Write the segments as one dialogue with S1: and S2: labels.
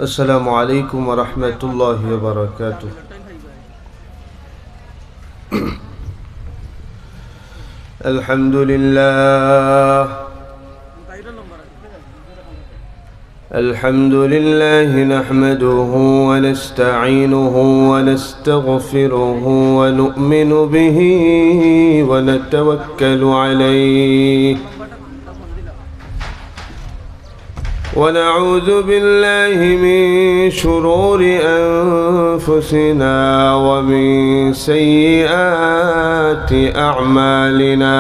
S1: السلام عليكم ورحمة الله وبركاته. الحمد لله نحمده ونستعينه ونستغفره ونؤمن به ونتوكل عليه ونعوذ بالله من شرور أنفسنا ومن سيئات أعمالنا.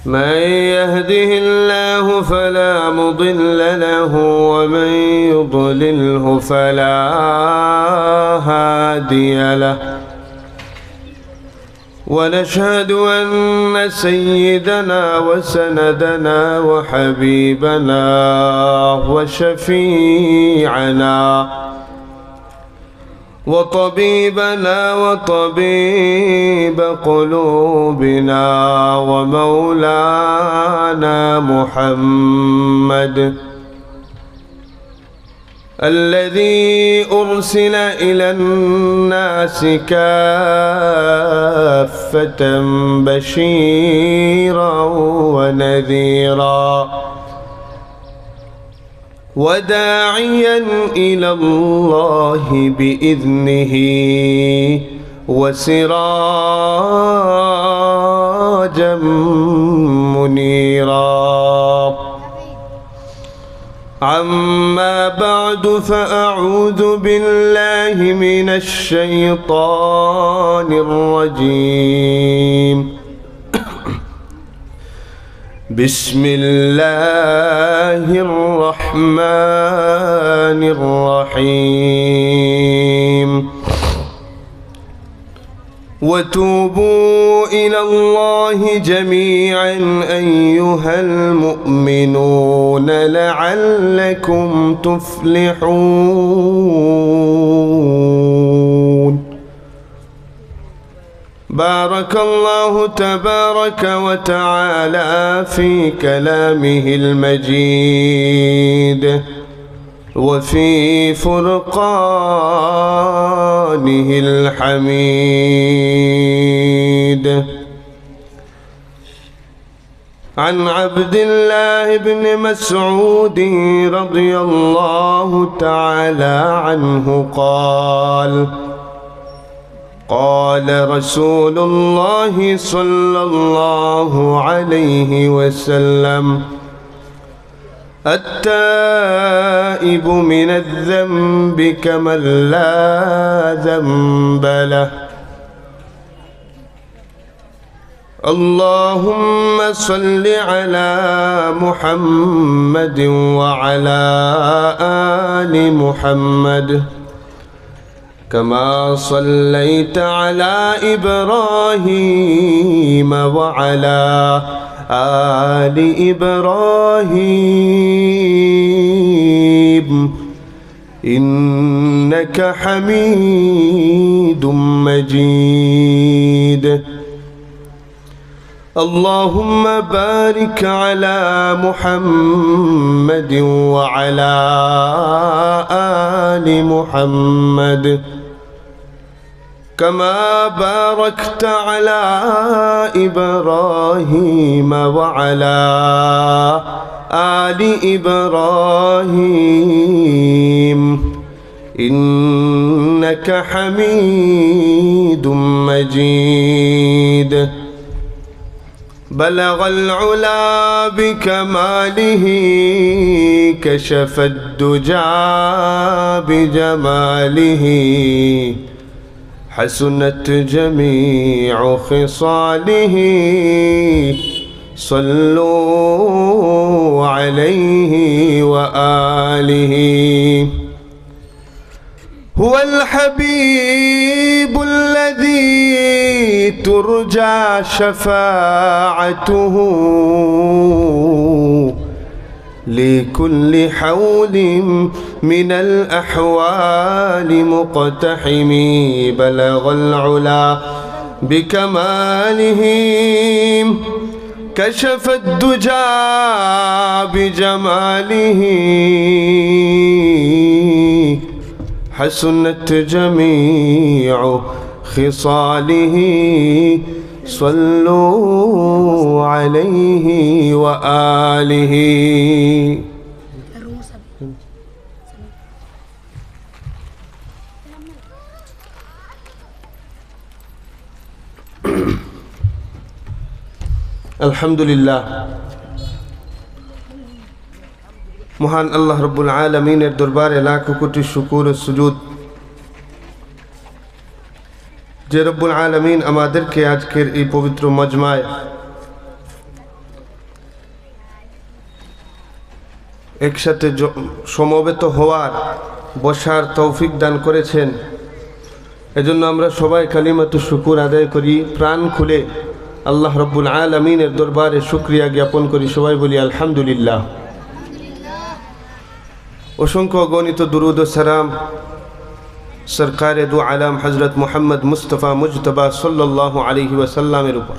S1: من يهده الله فلا مضل له ومن يضلله فلا هادي له. ونشهد أن سيدنا وسندنا وحبيبنا وشفيعنا وطبيبنا وطبيب قلوبنا ومولانا محمد الذي أرسل إلى الناس كافة بشيرا ونذيرا وداعيا إلى الله بإذنه وسراجا منيرا. أما بعد فأعوذ بالله من الشيطان الرجيم. بسم الله الرحمن الرحيم. وتوبوا إلى الله جميعا أيها المؤمنون لعلكم تفلحون. بارك الله تبارك وتعالى في كلامه المجيد وفي فرقانه الحميد. عن عبد الله بن مسعود رضي الله تعالى عنه قال: قال رسول الله صلى الله عليه وسلم: التائب من الذنب كمن لا ذنب له. اللهم صل على محمد وعلى آل محمد كما صليت على إبراهيم وعلى آل إبراهيم إنك حميد مجيد. اللهم بارك على محمد وعلى آل محمد كما باركت على إبراهيم وعلى آل إبراهيم إنك حميد مجيد. بلغ العلا بكماله كشف الدجى بجماله حسنت جميع خصاله صلوا عليه وآله. هو الحبيب الذي ترجى شفاعته لكل حول من الأحوال مقتحم. بلغ العلا بكماله كشف الدجى بجماله حسنت جميع خصاله صلوا عليه وآله. আলহামদুলিল্লাহ, মহান আল্লাহ রব্বুল আলামিনের দরবারে লাখো কোটি শুকর ও সুজুদ যে রব্বুল আলামিন আমাদেরকে আজকের এই পবিত্র মজমায় একসাথে সমবেত হওয়ার বসার তৌফিক দান করেছেন। এজন্য আমরা সবাই কালিমাতু শুকুর আদায় করি, প্রাণ খুলে আল্লাহ রব্বুল আলামিনের দরবারে শুকরিয়া জ্ঞাপন করি। সবাই বলি আলহামদুলিল্লাহ। অসংখ্য গণিত দুরুদ ও সালাম সরকারে দু আলম হজরত মোহাম্মদ মুস্তফা মুজতবা সাল্লাল্লাহু আলাইহি ওয়াসাল্লামের উপর,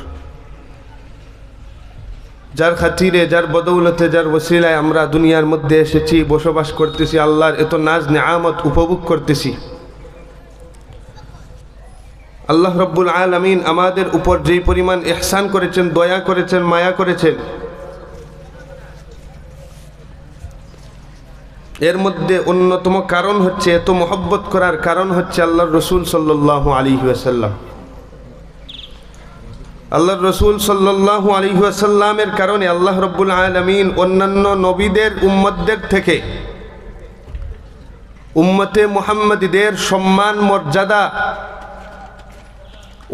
S1: যার খাতিরে, যার বদৌলতে, যার ওসিলায় আমরা দুনিয়ার মধ্যে এসেছি, বসবাস করতেছি, আল্লাহর এত নাজ নেয়ামত উপভোগ করতেছি। আল্লাহ রব্বুল আলামিন আমাদের উপর যেই পরিমাণ ইহসান করেছেন, দয়া করেছেন, মায়া করেছেন, এর মধ্যে অন্যতম কারণ হচ্ছে, এত মহব্বত করার কারণ হচ্ছে আল্লাহর রসুল সাল্লাল্লাহু আলাইহি ওয়াসাল্লাম। আল্লাহর রসুল সাল্লাল্লাহু আলাইহি ওয়াসাল্লামের কারণে আল্লাহ রব্বুল আলামিন অন্যান্য নবীদের উম্মতদের থেকে উম্মতে মুহাম্মাদীদের সম্মান মর্যাদা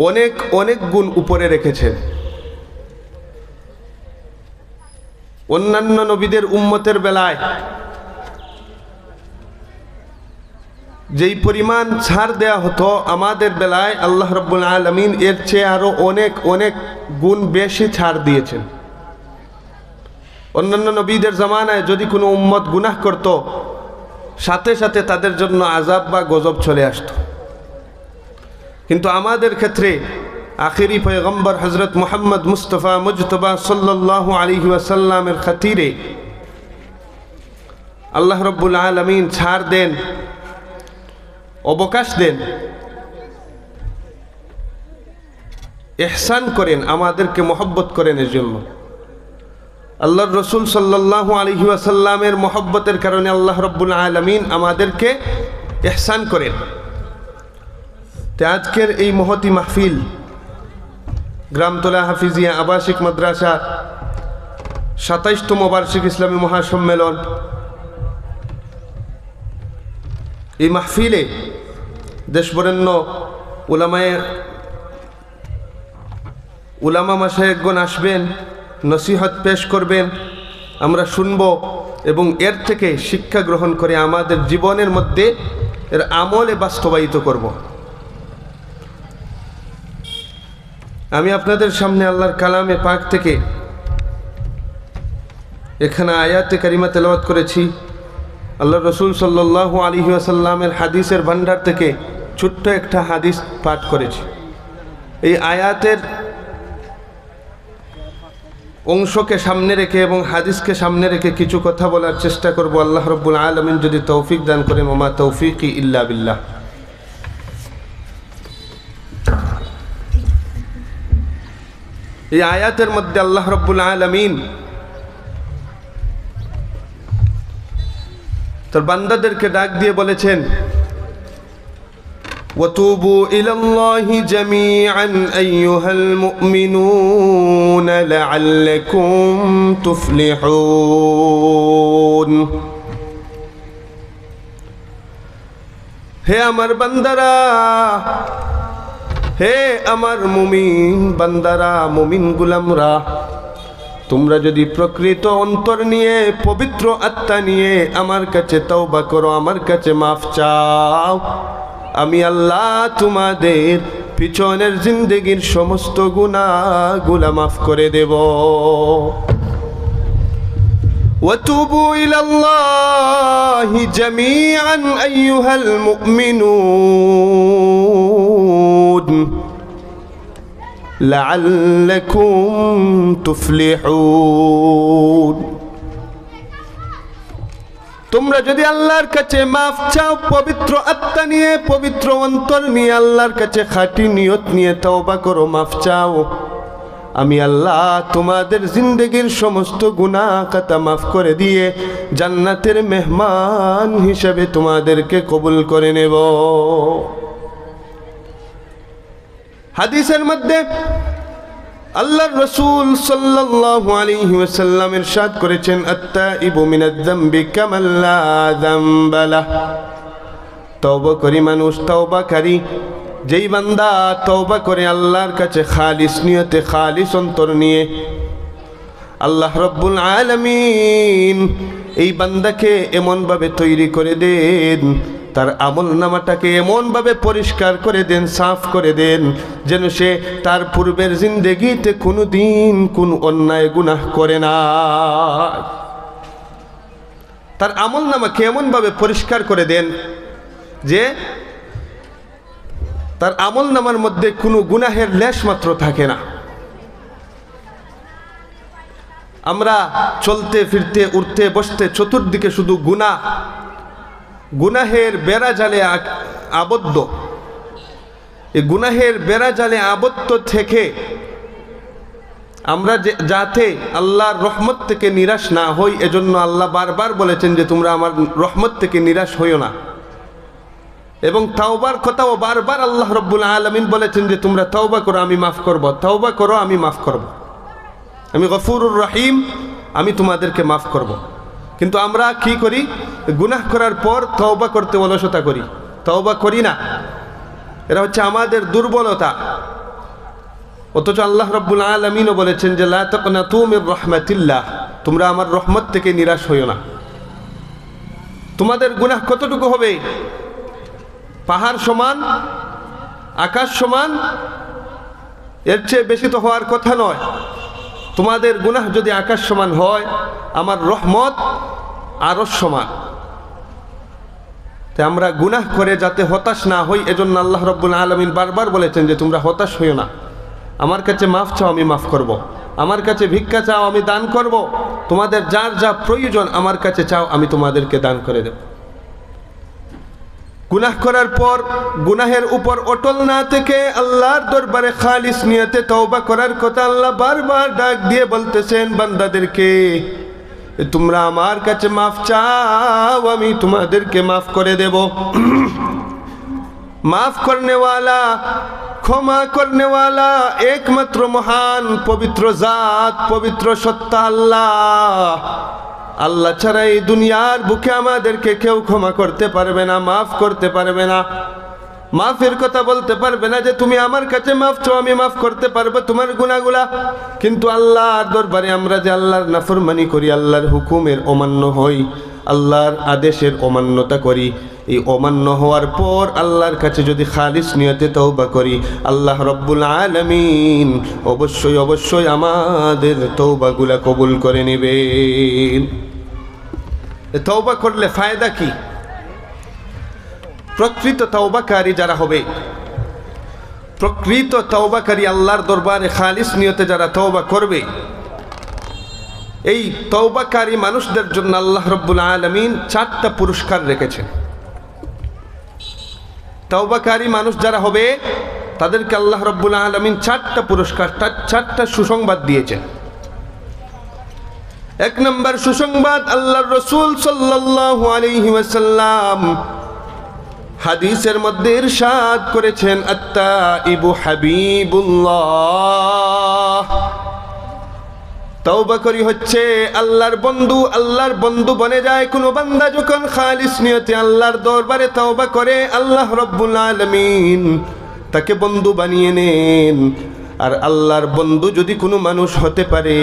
S1: অনেক অনেক গুণ উপরে রেখেছেন। অন্যান্য নবীদের উম্মতের বেলায় যেই পরিমাণ ছাড় দেয়া হতো, আমাদের বেলায় আল্লাহ রাব্বুল আলামিন এর চেয়ে আরো অনেক অনেক গুণ বেশি ছাড় দিয়েছেন। অন্যান্য নবীদের জামানায় যদি কোনো উম্মত গুনাহ করত, সাথে সাথে তাদের জন্য আযাব বা গজব চলে আসতো। কিন্তু আমাদের ক্ষেত্রে আখিরি পয়গম্বর হযরত মুহাম্মদ মুস্তাফা মুজতবা সাল্লাল্লাহু আলাইহি ওয়াসাল্লামের খাতিরে আল্লাহ রাব্বুল আলামিন ছাড় দেন, অবকাশ দেন, ইহসান করেন, আমাদেরকে মহব্বত করেন। এর জন্য আল্লাহর রসুল সাল্লাল্লাহু আলাইহি ওয়াসাল্লামের মহব্বতের কারণে আল্লাহ রাব্বুল আলামিন আমাদেরকে ইহসান করেন। তো আজকের এই মহতি মাহফিল, গ্রামতলা হাফিজিয়া আবাসিক মাদ্রাসা ২৭তম বার্ষিক ইসলামী মহাসম্মেলন, এই মাহফিলে দেশবরেণ্য উলামা মাশায়েখগণ আসবেন, নসিহত পেশ করবেন, আমরা শুনব এবং এর থেকে শিক্ষা গ্রহণ করে আমাদের জীবনের মধ্যে এর আমলে বাস্তবায়িত করব। আমি আপনাদের সামনে আল্লাহর কালামে পাক থেকে এখানে আয়াতে কারিমা তেলাওয়াত করেছি। আল্লাহ রসুল সাল্লাল্লাহু আলাইহি ওয়াসাল্লামের হাদিসের ভান্ডার থেকে ছোট্ট একটা হাদিস পাঠ করেছি। এই আয়াতের অংশকে সামনে রেখে এবং হাদিসকে সামনে রেখে কিছু কথা বলার চেষ্টা করব। আল্লাহ রাব্বুল আলামিন যদি তৌফিক দান করেন, ওমা তৌফিকি ইল্লা বিল্লাহ। এই আয়াতের মধ্যে আল্লাহ রাব্বুল আলামিন তার বান্দাদেরকে ডাক দিয়ে বলেছেন, وَتُوبُوا إِلَى اللَّهِ جَمِيعًا أَيُّهَا الْمُؤْمِنُونَ لَعَلَّكُمْ تُفْلِحُونَ। হে আমার বান্দারা, হে আমার মুমিন বান্দারা, মুমিন গোলামরা, তোমরা যদি প্রকৃত অন্তর নিয়ে, পবিত্র আত্মা নিয়ে আমার কাছে তওবা করো, আমার কাছে মাফ চাও, আমি আল্লাহ তোমাদের পিছনের জিন্দেগির সমস্ত গুনাহগুলো মাফ করে দেব। وَتُوبُوا إِلَى اللَّهِ جَمِيعًا أَيُّهَا الْمُؤْمِنُونَ লাআল্লাকুম তুফলিহুন। তোমরা যদি আল্লাহর কাছে মাফ চাও, পবিত্র আত্মা নিয়ে, পবিত্র অন্তর নিয়ে, আল্লাহর কাছে খাঁটি নিয়ত নিয়ে তওবা করো, মাফ চাও, আমি আল্লাহ তোমাদের জিন্দেগির সমস্ত গুনাহ খাতা মাফ করে দিয়ে জান্নাতের মেহমান হিসেবে তোমাদেরকে কবুল করে নেব। হাদিসের মধ্যে আল্লাহর রাসূল সাল্লাল্লাহু আলাইহি ওয়াসাল্লাম ইরশাদ করেছেন, আত-তাইবু মিনাজ যামবি কামান লা যামবা লাহ। তওবা করি মানুষ, তওবাকারী যেই বান্দা তওবা করে আল্লাহর কাছে খালিস নিয়তে, খালিস অন্তর নিয়ে, আল্লাহ রব্বুল আলামিন এই বান্দাকে এমনভাবে তৈরি করে দেন, তার আমল নামাটাকে এমনভাবে পরিষ্কার করে দেন, সাফ করে দেন, যেন সে তার পূর্বের জিন্দেগিতে কোনো দিন কোন অন্যায় গুনাহ করে না। তার আমল নামাকে এমনভাবে পরিষ্কার করে দেন যে তার আমল নামার মধ্যে কোনো গুনাহের লেশ মাত্র থাকে না। আমরা চলতে ফিরতে, উঠতে বসতে চতুর্দিকে শুধু গুনাহ, গুনাহের বেড়া জালে আবদ্ধ। এই গুনাহের বেড়া জালে আবদ্ধ থেকে আমরা যাতে আল্লাহর রহমত থেকে নিরাশ না হই, এজন্য আল্লাহ বারবার বলেছেন যে তোমরা আমার রহমত থেকে নিরাশ হইও না। এবং তাওবার কথাও বারবার আল্লাহ রব্বুল আলামিন বলেছেন যে তোমরা তাওবা করো, আমি মাফ করব, তাওবা করো, আমি মাফ করব, আমি গফুরুর রহিম, আমি তোমাদেরকে মাফ করব। কিন্তু আমরা কি করি? গুনাহ করার পর তওবা করতে অলসতা করি, তওবা করি না। এটা হচ্ছে আমাদের দুর্বলতা। অথচ আল্লাহ রব্বুল আলামিনও বলেছেন যে লা তাকনাতু মির রাহমাতিল্লাহ, তোমরা আমার রহমত থেকে নিরাশ হইও না। তোমাদের গুনাহ কতটুকু হবে? পাহাড় সমান, আকাশ সমান, এর চেয়ে বেশি তো হওয়ার কথা নয়। তোমাদের গুনাহ যদি আকাশ সমান হয়, আমার রহমত আরশ সমান। তাই আমরা গুনাহ করে যাতে হতাশ না হই, এজন্য আল্লাহ রব্বুল আলামিন বারবার বলেছেন যে তোমরা হতাশ হইও না, আমার কাছে মাফ চাও, আমি মাফ করব, আমার কাছে ভিক্ষা চাও, আমি দান করব, তোমাদের যার যা প্রয়োজন আমার কাছে চাও, আমি তোমাদেরকে দান করে দেব। গুনাহ করার পর গুনাহের উপর অটল না থেকে আল্লাহর দরবারে খালিস নিয়তে তওবা করার কথা আল্লাহ বারবার ডাক দিয়ে বলতেছেন বান্দাদেরকে, তোমরা আমার কাছে মাফ চাও, আমি তোমাদেরকে মাফ করে দেব। মাফ করনেওয়ালা, ক্ষমা করনেওয়ালা একমাত্র মহান পবিত্র জাত, পবিত্র সত্তা আল্লাহ। আল্লাহ ছাড়া এই দুনিয়ার বুকে আমাদেরকে কেউ ক্ষমা করতে পারবে না, মাফ করতে পারবে না। মাফের কথা বলতে পারবে না যে তুমি আমার কাছে মাফ চাও, আমি মাফ করতে পারবো তোমার গুনাহগুলা। কিন্তু আল্লাহর দরবারে আমরা যে আল্লাহর নাফরমানি করি, আল্লাহর হুকুমের অমান্য হই, আল্লাহর আদেশের অমান্যতা করি, এই অমান্য হওয়ার পর আল্লাহর কাছে যদি খালিস নিয়তে তওবা করি, আল্লাহ রব্বুল আলামিন অবশ্যই অবশ্যই আমাদের তওবাগুলা কবুল করে নেবেন। তওবা করলে ফায়দা কি? প্রকৃত তওবাকারী যারা হবে, প্রকৃত তওবাকারী আল্লাহর দরবারে খালিস নিয়তে যারা তওবা করবে, এই তওবাকারী মানুষদের জন্য আল্লাহ রব্বুল আলামিন 4টা পুরস্কার রেখেছেন। তওবাকারী মানুষ যারা হবে তাদেরকে আল্লাহ রব্বুল আলামিন 4টা পুরস্কার, 4টা সুসংবাদ দিয়েছেন। 1 নম্বর সুসংবাদ, আল্লাহর রাসূল সাল্লাল্লাহু আলাইহি ওয়াসাল্লাম হাদিসের মধ্যে ইরশাদ করেছেন, আত-তাইবু হাবিবুল্লাহ। তওবাকারী হচ্ছে আল্লাহর বন্ধু, আল্লাহর বন্ধু বনে যায় কোনো বান্দা যখন খালিস নিয়তে আল্লাহর দরবারে তওবা করে, আল্লাহ রব্বুল আলামিন তাকে বন্ধু বানিয়ে নেন। আর আল্লাহর বন্ধু যদি কোনো মানুষ হতে পারে,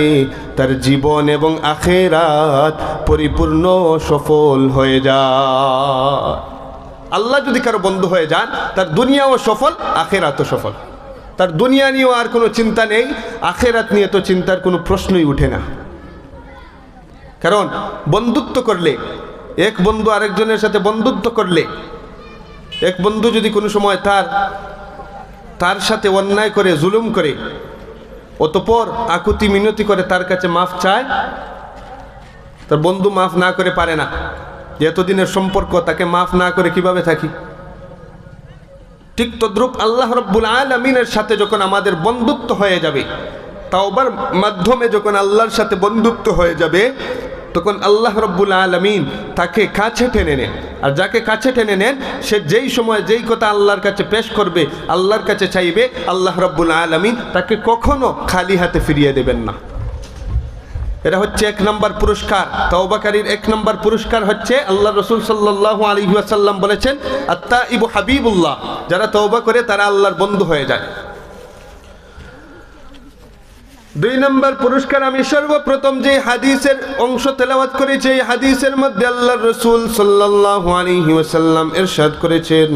S1: তার জীবন এবং আখিরাত পরিপূর্ণ সফল হয়ে যায়। আল্লাহ যদি কারো বন্ধু হয়ে যান, তার দুনিয়াও সফল, আখিরাতও সফল। তার দুনিয়া নিয়েও আর কোনো চিন্তা নেই, আখিরাত নিয়ে তো চিন্তার কোনো প্রশ্নই উঠে না। কারণ বন্ধুত্ব করলে, এক বন্ধু আরেকজনের সাথে বন্ধুত্ব করলে, এক বন্ধু যদি কোনো সময় তার সাথে অন্যায় করে, জুলুম করে, অতঃপর আকুতি মিনতি করে তার কাছে মাফ চায়, তার বন্ধু মাফ না করে পারে না, যে এতদিনের সম্পর্ক তাকে মাফ না করে কিভাবে থাকি। ঠিক তদ্রূপ আল্লাহ রাব্বুল আলামিনের সাথে যখন আমাদের বন্ধুত্ব হয়ে যাবে, তাওবার মাধ্যমে যখন আল্লাহর সাথে বন্ধুত্ব হয়ে যাবে, তখন আল্লাহ রাব্বুল আলামিন তাকে কাছে টেনে নেন। আর যাকে কাছে টেনে নেন, সে যেই সময় যেই কথা আল্লাহর কাছে পেশ করবে, আল্লাহর কাছে চাইবে, আল্লাহ রাব্বুল আলামিন তাকে কখনো খালি হাতে ফিরিয়ে দেবেন না। এটা হচ্ছে 1 নম্বর পুরস্কার। তওবাকারীর 1 নম্বর পুরস্কার হচ্ছে, আল্লাহ রাসূল সাল্লাল্লাহু আলাইহি ওয়াসাল্লাম বলেছেন, আত-তাইবু হাবিবুল্লাহ, যারা তওবা করে তারা আল্লাহর বন্ধু হয়ে যায়। 2 নম্বর পুরস্কার, আমি সর্বপ্রথম যে হাদিসের অংশ তেলাওয়াত করেছি, এই হাদিসের মধ্যে আল্লাহর রাসূল সাল্লাল্লাহু আলাইহি ওয়াসাল্লাম ইরশাদ করেছেন,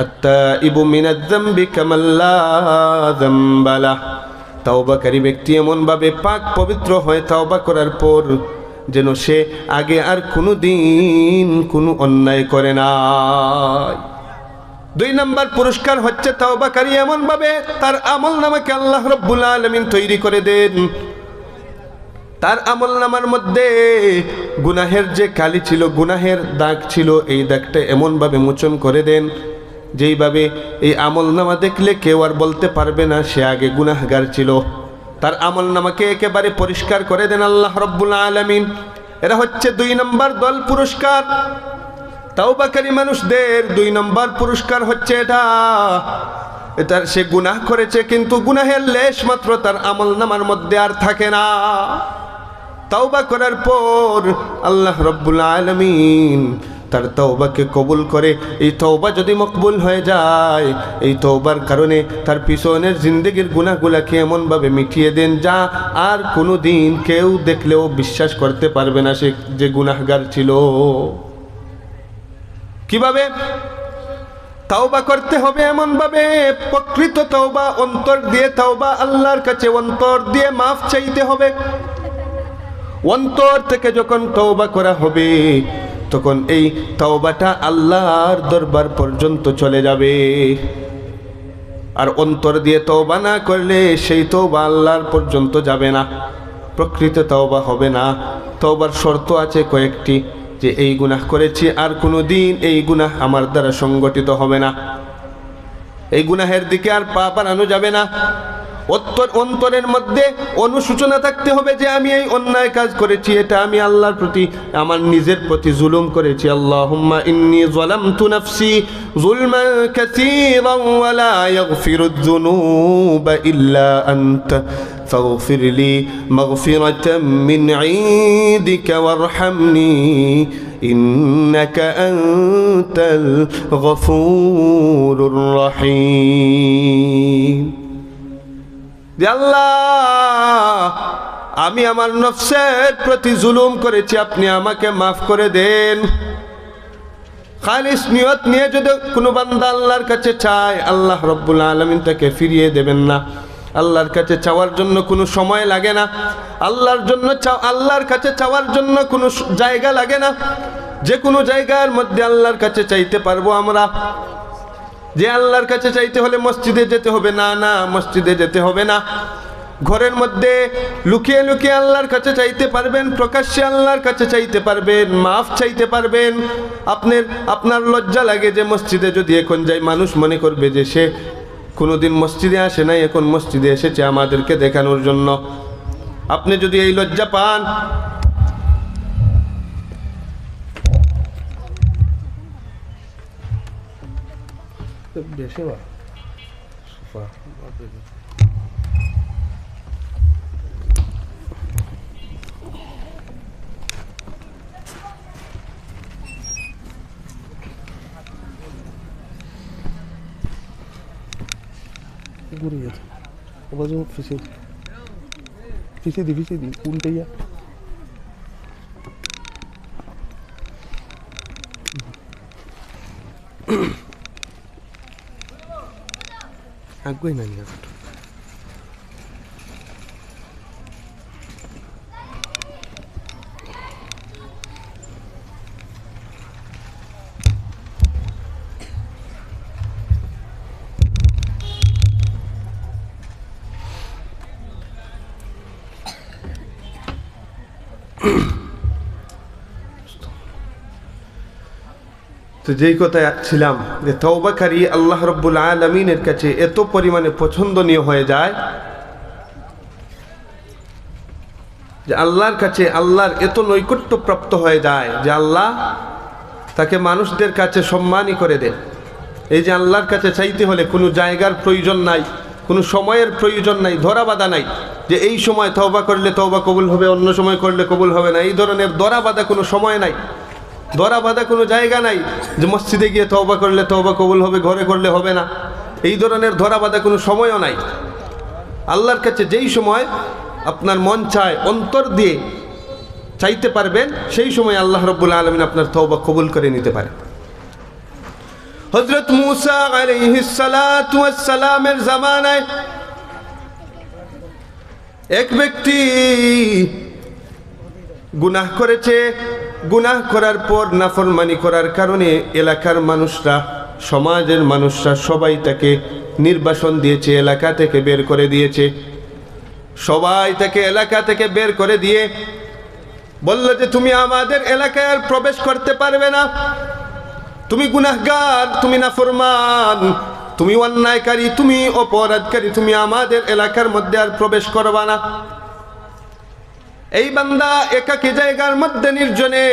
S1: আত-তাইবু মিনাজ-যামবি কামাল্লা যামবা লাহ। তওবাকারী ব্যক্তি এমনভাবে পাক পবিত্র হয় তওবা করার পর, যেন সে আগে আর কোনো দিন কোনো অন্যায় করে নাই। 2 নম্বর পুরস্কার হচ্ছে, তওবাকারী এমনভাবে তার আমলনামাকে আল্লাহ রাব্বুল আলামিন তৈরি করে দেন, তার আমলনামার মধ্যে গুনাহের যে কালি ছিল, গুনাহের দাগ ছিল, এই দাগটা এমনভাবে মোচন করে দেন যেইভাবে এই আমলনামা দেখলে কেউ আর বলতে পারবে না সে আগে গুনাহগার ছিল। তার আমলনামাকে একেবারে পরিষ্কার করে দেন আল্লাহ রাব্বুল আলামিন। এরা হচ্ছে 2 নম্বর দল পুরস্কার। তওবাকারী মানুষদের 2 নম্বর পুরস্কার হচ্ছে এটা সে গুনাহ করেছে, কিন্তু গুনাহের লেশ মাত্র তার আমলনামার মধ্যে আর থাকে না। তওবা করার পর আল্লাহ রাব্বুল আলামিন তার তওবাকে কবুল করে। এই তওবা যদি মকবুল হয়ে যায়, এই তওবার কারণে তার পিছনের জিন্দেগির গুনাহগুলাকে এমনভাবে মিটিয়ে দেন, যা আর কোনো দিন কেউ দেখলেও বিশ্বাস করতে পারবে না সে যে গুনাহগার ছিল। কিভাবে তওবা করতে হবে? এমনভাবে প্রকৃত তওবা, অন্তর দিয়ে তওবা, আল্লাহর কাছে অন্তর দিয়ে মাফ চাইতে হবে। অন্তর থেকে যখন তওবা করা হবে, তখন এই তওবাটা আল্লাহর দরবার পর্যন্ত চলে যাবে। আর অন্তর দিয়ে তওবা না করলে সেই তওবা আল্লাহর পর্যন্ত যাবে না, প্রকৃত তওবা হবে না। তওবার শর্ত আছে কয়েকটি, যে এই গুনাহ করেছি আর কোনো দিন এই গুনাহ আমার দ্বারা সংগঠিত হবে না, এই গুনাহের দিকে আর পা বাড়ানো যাবে না। অন্তরের মধ্যে অনুশোচনা থাকতে হবে যে আমি এই অন্যায় কাজ করেছি, এটা আমি আল্লাহর প্রতি, আমার নিজের প্রতি জুলুম করেছি। আল্লাহুম্মা ইন্নী যালামতু নাফসি যুলমান কাসীরান ওয়া লা ইয়াগফিরুয যুনুবা ইল্লা আনতা ফাগফির লি মাগফিরাতাম মিন ইনদিকা ওয়ারহামনি ইন্নাকা আনতাল গফুরুর রহিম। আল্লাহ, আমি আমার নফসের প্রতি জুলুম করেছি, আপনি আমাকে মাফ করে দেন। খালিস নিয়ত নিয়ে যদি কোনো বান্দা আল্লাহর কাছে চায়, আল্লাহ রাব্বুল আলামিন তাকে ফিরিয়ে দেবেন না। আল্লাহর কাছে চাওয়ার জন্য কোনো সময় লাগে না, আল্লাহর কাছে চাওয়ার জন্য কোনো জায়গা লাগে না। যে কোনো জায়গার মধ্যে আল্লাহর কাছে চাইতে পারবো আমরা। যে আল্লাহর কাছে চাইতে হলে মসজিদে যেতে হবে না, না মসজিদে যেতে হবে না। ঘরের মধ্যে লুকিয়ে লুকিয়ে আল্লাহর কাছে চাইতে পারবেন, প্রকাশ্যে আল্লাহর কাছে চাইতে পারবেন, মাফ চাইতে পারবেন। আপনার লজ্জা লাগে যে মসজিদে যদি এখন যাই, মানুষ মনে করবে যে সে কোনোদিন মসজিদে আসে নাই, এখন মসজিদে এসেছে আমাদেরকে দেখানোর জন্য। আপনি যদি এই লজ্জা পান, বেশি বা ঘুরে গেছে ফিসে দি উল্টে যা আগুই না নিয়ে তো যেই কথায় ছিলাম যে তওবাকারী আল্লাহ রাব্বুল আলামিনের কাছে এত পরিমাণে পছন্দনীয় হয়ে যায় যে আল্লাহর কাছে আল্লাহর এত নৈকট্য প্রাপ্ত হয়ে যায় যে আল্লাহ তাকে মানুষদের কাছে সম্মানই করে দেন। এই যে আল্লাহর কাছে চাইতে হলে কোনো জায়গার প্রয়োজন নাই, কোনো সময়ের প্রয়োজন নাই, ধরা বাঁধা নাই যে এই সময় তওবা করলে তওবা কবুল হবে, অন্য সময় করলে কবুল হবে না, এই ধরনের ধরা বাঁধা কোনো সময় নাই, ধরা বাঁধা কোনো জায়গা নাই যে মসজিদে গিয়ে তওবা করলে তওবা কবুল হবে, ঘরে করলে হবে না, এই ধরনের ধরা বাঁধা কোনো সময়ও নাই। আল্লাহর কাছে যেই সময় আপনার মন চায় অন্তর দিয়ে চাইতে পারবেন, সেই সময় আল্লাহ রাব্বুল আলামিন আপনার তওবা কবুল করে নিতে পারে। হযরত মূসা আলাইহিস সালাতু ওয়াস সালামের জামানায় এক ব্যক্তি গুনাহ করেছে, গুনাহ করার পর নাফরমানি করার কারণে এলাকার মানুষরা, সমাজের মানুষরা সবাই তাকে নির্বাসন দিয়েছে, এলাকা থেকে বের করে দিয়েছে। সবাই তাকে এলাকা থেকে বের করে দিয়ে বলল যে তুমি আমাদের এলাকায় আর প্রবেশ করতে পারবে না, তুমি গুনাহগার, তুমি নাফরমান, তুমি অন্যায়কারী, তুমি অপরাধকারী, তুমি আমাদের এলাকার মধ্যে আর প্রবেশ করবা না। এই বান্দা একাকী জায়গার মধ্যে নির্জনে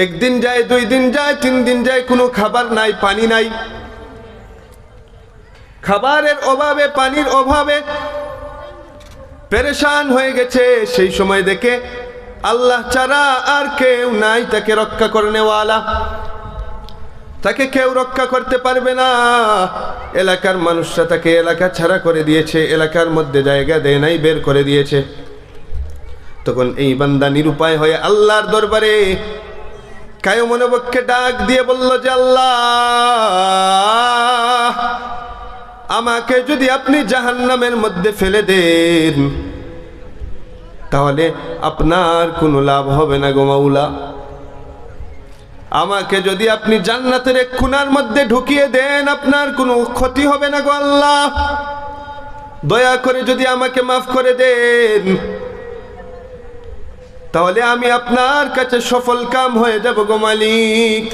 S1: একদিন যায়, 2 দিন যায়, 3 দিন যায়, কোনো খাবার নাই, পানি নাই। খাবারের অভাবে, পানির অভাবে পেরেশান হয়ে গেছে। সেই সময় দেখে আল্লাহ ছাড়া আর কেউ নাই তাকে রক্ষা করনেওয়ালা, তাকে কেউ রক্ষা করতে পারবে না। এলাকার মানুষরা তাকে এলাকা ছাড়া করে দিয়েছে, এলাকার মধ্যে জায়গা দেয় নাই, বের করে দিয়েছে। তখন এই বান্দা নিরুপায় হয়ে আল্লাহর দরবারে কায় মনোবক্ষে ডাক দিয়ে বলল যে আল্লাহ, আমাকে যদি আপনি জাহান্নামের মধ্যে ফেলে দেন তাহলে আপনার কোনো লাভ হবে না গো মাওলা। আমাকে যদি আপনি জান্নাতের এক কোণার মধ্যে ঢুকিয়ে দেন আপনার কোনো ক্ষতি হবে না গো আল্লাহ। দয়া করে যদি আমাকে মাফ করে দেন তাহলে আমি আপনার কাছে সফল কাম হয়ে যাব গো মালিক।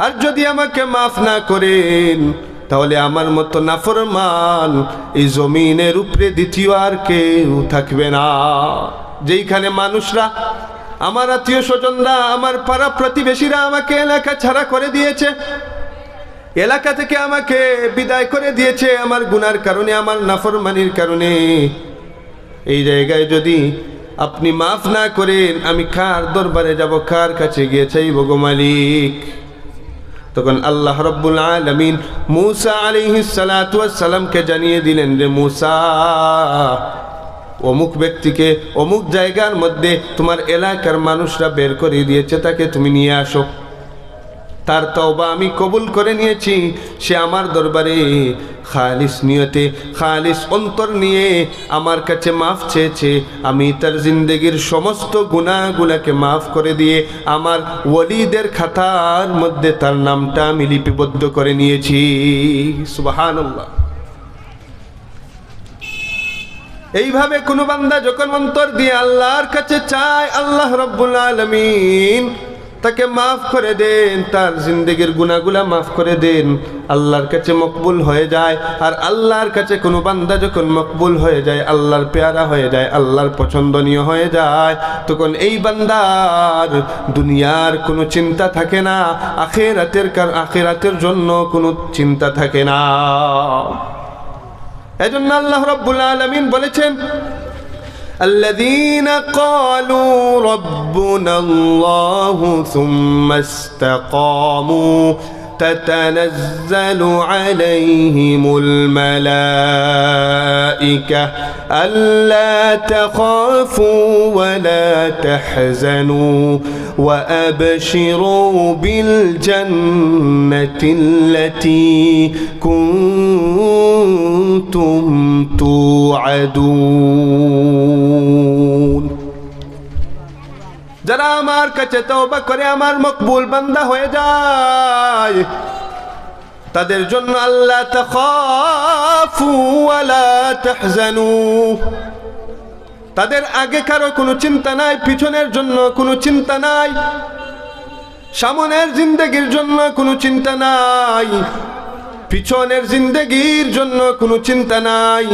S1: আর যদি আমাকে মাফ না করেন তাহলে আমার মতো নাফরমান এই জমিনের উপরে দ্বিতীয় আর কেউ থাকবে না। যেইখানে মানুষরা, আমার আত্মীয় স্বজনরা, আমার পাড়া প্রতিবেশীরা আমাকে এলাকা ছাড়া করে দিয়েছে, এলাকা থেকে আমাকে বিদায় করে দিয়েছে আমার গুনার কারণে, আমার নাফরমানির কারণে, এই জায়গায় যদি আপনি মাফ না করেন আমি কার দরবারে যাব, কার কাছে গিয়ে চাইব গো মালিক? তখন আল্লাহ রাব্বুল আলামিন মূসা আলাইহিস সালাতু ওয়াস সালামকে জানিয়ে দিলেন যে মূসা, অমুক ব্যক্তিকে অমুক জায়গার মধ্যে তোমার এলাকার মানুষরা বের করে দিয়েছে, তাকে তুমি নিয়ে আসো। তার তওবা আমি কবুল করে নিয়েছি, সে আমার দরবারে খালিস নিয়তে, খালিস অন্তর নিয়ে আমার কাছে মাফ চেয়েছে। আমি তার জিন্দেগির সমস্ত গুনাহগুলোকে মাফ করে দিয়ে আমার ওলিদের খাতার মধ্যে তার নামটা আমি লিপিবদ্ধ করে নিয়েছি। সুবহানাল্লাহ। এইভাবে কোনো বান্দা যখন অন্তর দিয়ে আল্লাহর কাছে চায়, আল্লাহ রাব্বুল আলামিন তাকে মাফ করে দেন, তার জিন্দেগির গুনাহগুলা মাফ করে দেন, আল্লাহর কাছে মকবুল হয়ে যায়। আর আল্লাহর কাছে কোনো বান্দা যখন মকবুল হয়ে যায়, আল্লাহর পেয়ারা হয়ে যায়, আল্লাহর পছন্দনীয় হয়ে যায়, তখন এই বান্দার দুনিয়ার কোনো চিন্তা থাকে না, আখিরাতের জন্য কোনো চিন্তা থাকে না। এজন্য আল্লাহ রাব্বুল আলামিন বলেছেন, الذين قالوا ربنا الله ثم استقاموا تتنزل عليهم الملائكة ألا تخافوا ولا تحزنوا وأبشروا بالجنة التي كنتم توعدون। যারা আমার কাছে তওবা করে আমার মকবুল বান্দা হয়ে যায়, তাদের জন্য আল্লাহ তাখাফু ওয়ালা তাহজানু, তাদের আগে কারো কোনো চিন্তা নাই, পিছনের জন্য কোনো চিন্তা নাই, সামনের জিন্দেগির জন্য কোনো চিন্তা নাই, পিছনের জিন্দেগির জন্য কোনো চিন্তা নাই।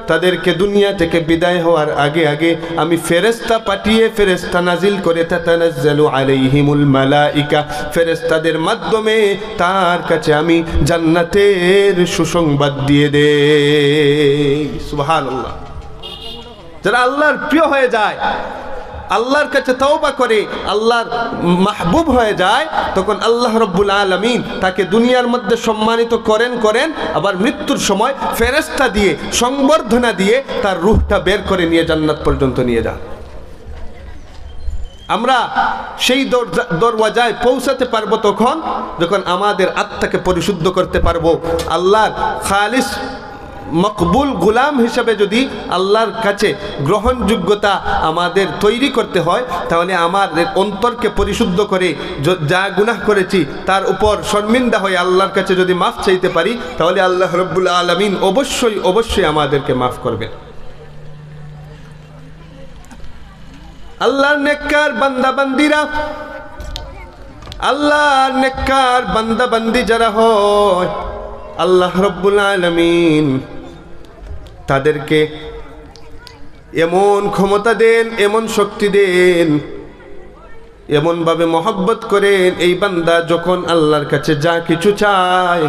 S1: তাদেরকে দুনিয়া থেকে বিদায় হওয়ার আগে আগে আমি ফেরেশতা পাঠিয়ে ফেরেশতা নাজিল করে তাতানাজ্জালু আলাইহিমুল মালাইকা, ফেরেশতাদের মাধ্যমে তার কাছে আমি জান্নাতের সুসংবাদ দিয়ে দেই। সুবহানাল্লাহ। যারা আল্লাহর প্রিয় হয়ে যায়, আল্লাহর কাছে তওবা করে, আল্লাহর মাহবুব হয়ে যায়, তখন আল্লাহ রাব্বুল আলামিন তাকে দুনিয়ার মধ্যে সম্মানিত করেন, আবার মৃত্যুর সময় ফেরেশতা দিয়ে সংবর্ধনা দিয়ে তার রূহটা বের করে নিয়ে জান্নাত পর্যন্ত নিয়ে যান। আমরা সেই দরওয়াজায় পৌঁছাতে পারবো তখন যখন আমাদের আত্মাকে পরিশুদ্ধ করতে পারবো। আল্লাহর খালিস মকবুল গুলাম হিসাবে যদি আল্লাহর কাছে গ্রহণযোগ্যতা আমাদের তৈরি করতে হয়, তাহলে আমাদের অন্তরকে পরিশুদ্ধ করে যা গুনাহ করেছি তার উপর শর্মিন্দা হয়ে আল্লাহর কাছে যদি মাফ চাইতে পারি, তাহলে আল্লাহ রাব্বুল আলামিন অবশ্যই আমাদেরকে মাফ করবেন। আল্লাহর নেককার বান্দাবান্দিরা, আল্লাহর নেককার বান্দাবান্দি যারা হয়, আল্লাহ রাব্বুল আলামিন তাদেরকে এমন ক্ষমতা দেন, এমন শক্তি দেন, এমনভাবে মহব্বত করেন, এই বান্দা যখন আল্লাহর কাছে যা কিছু চায়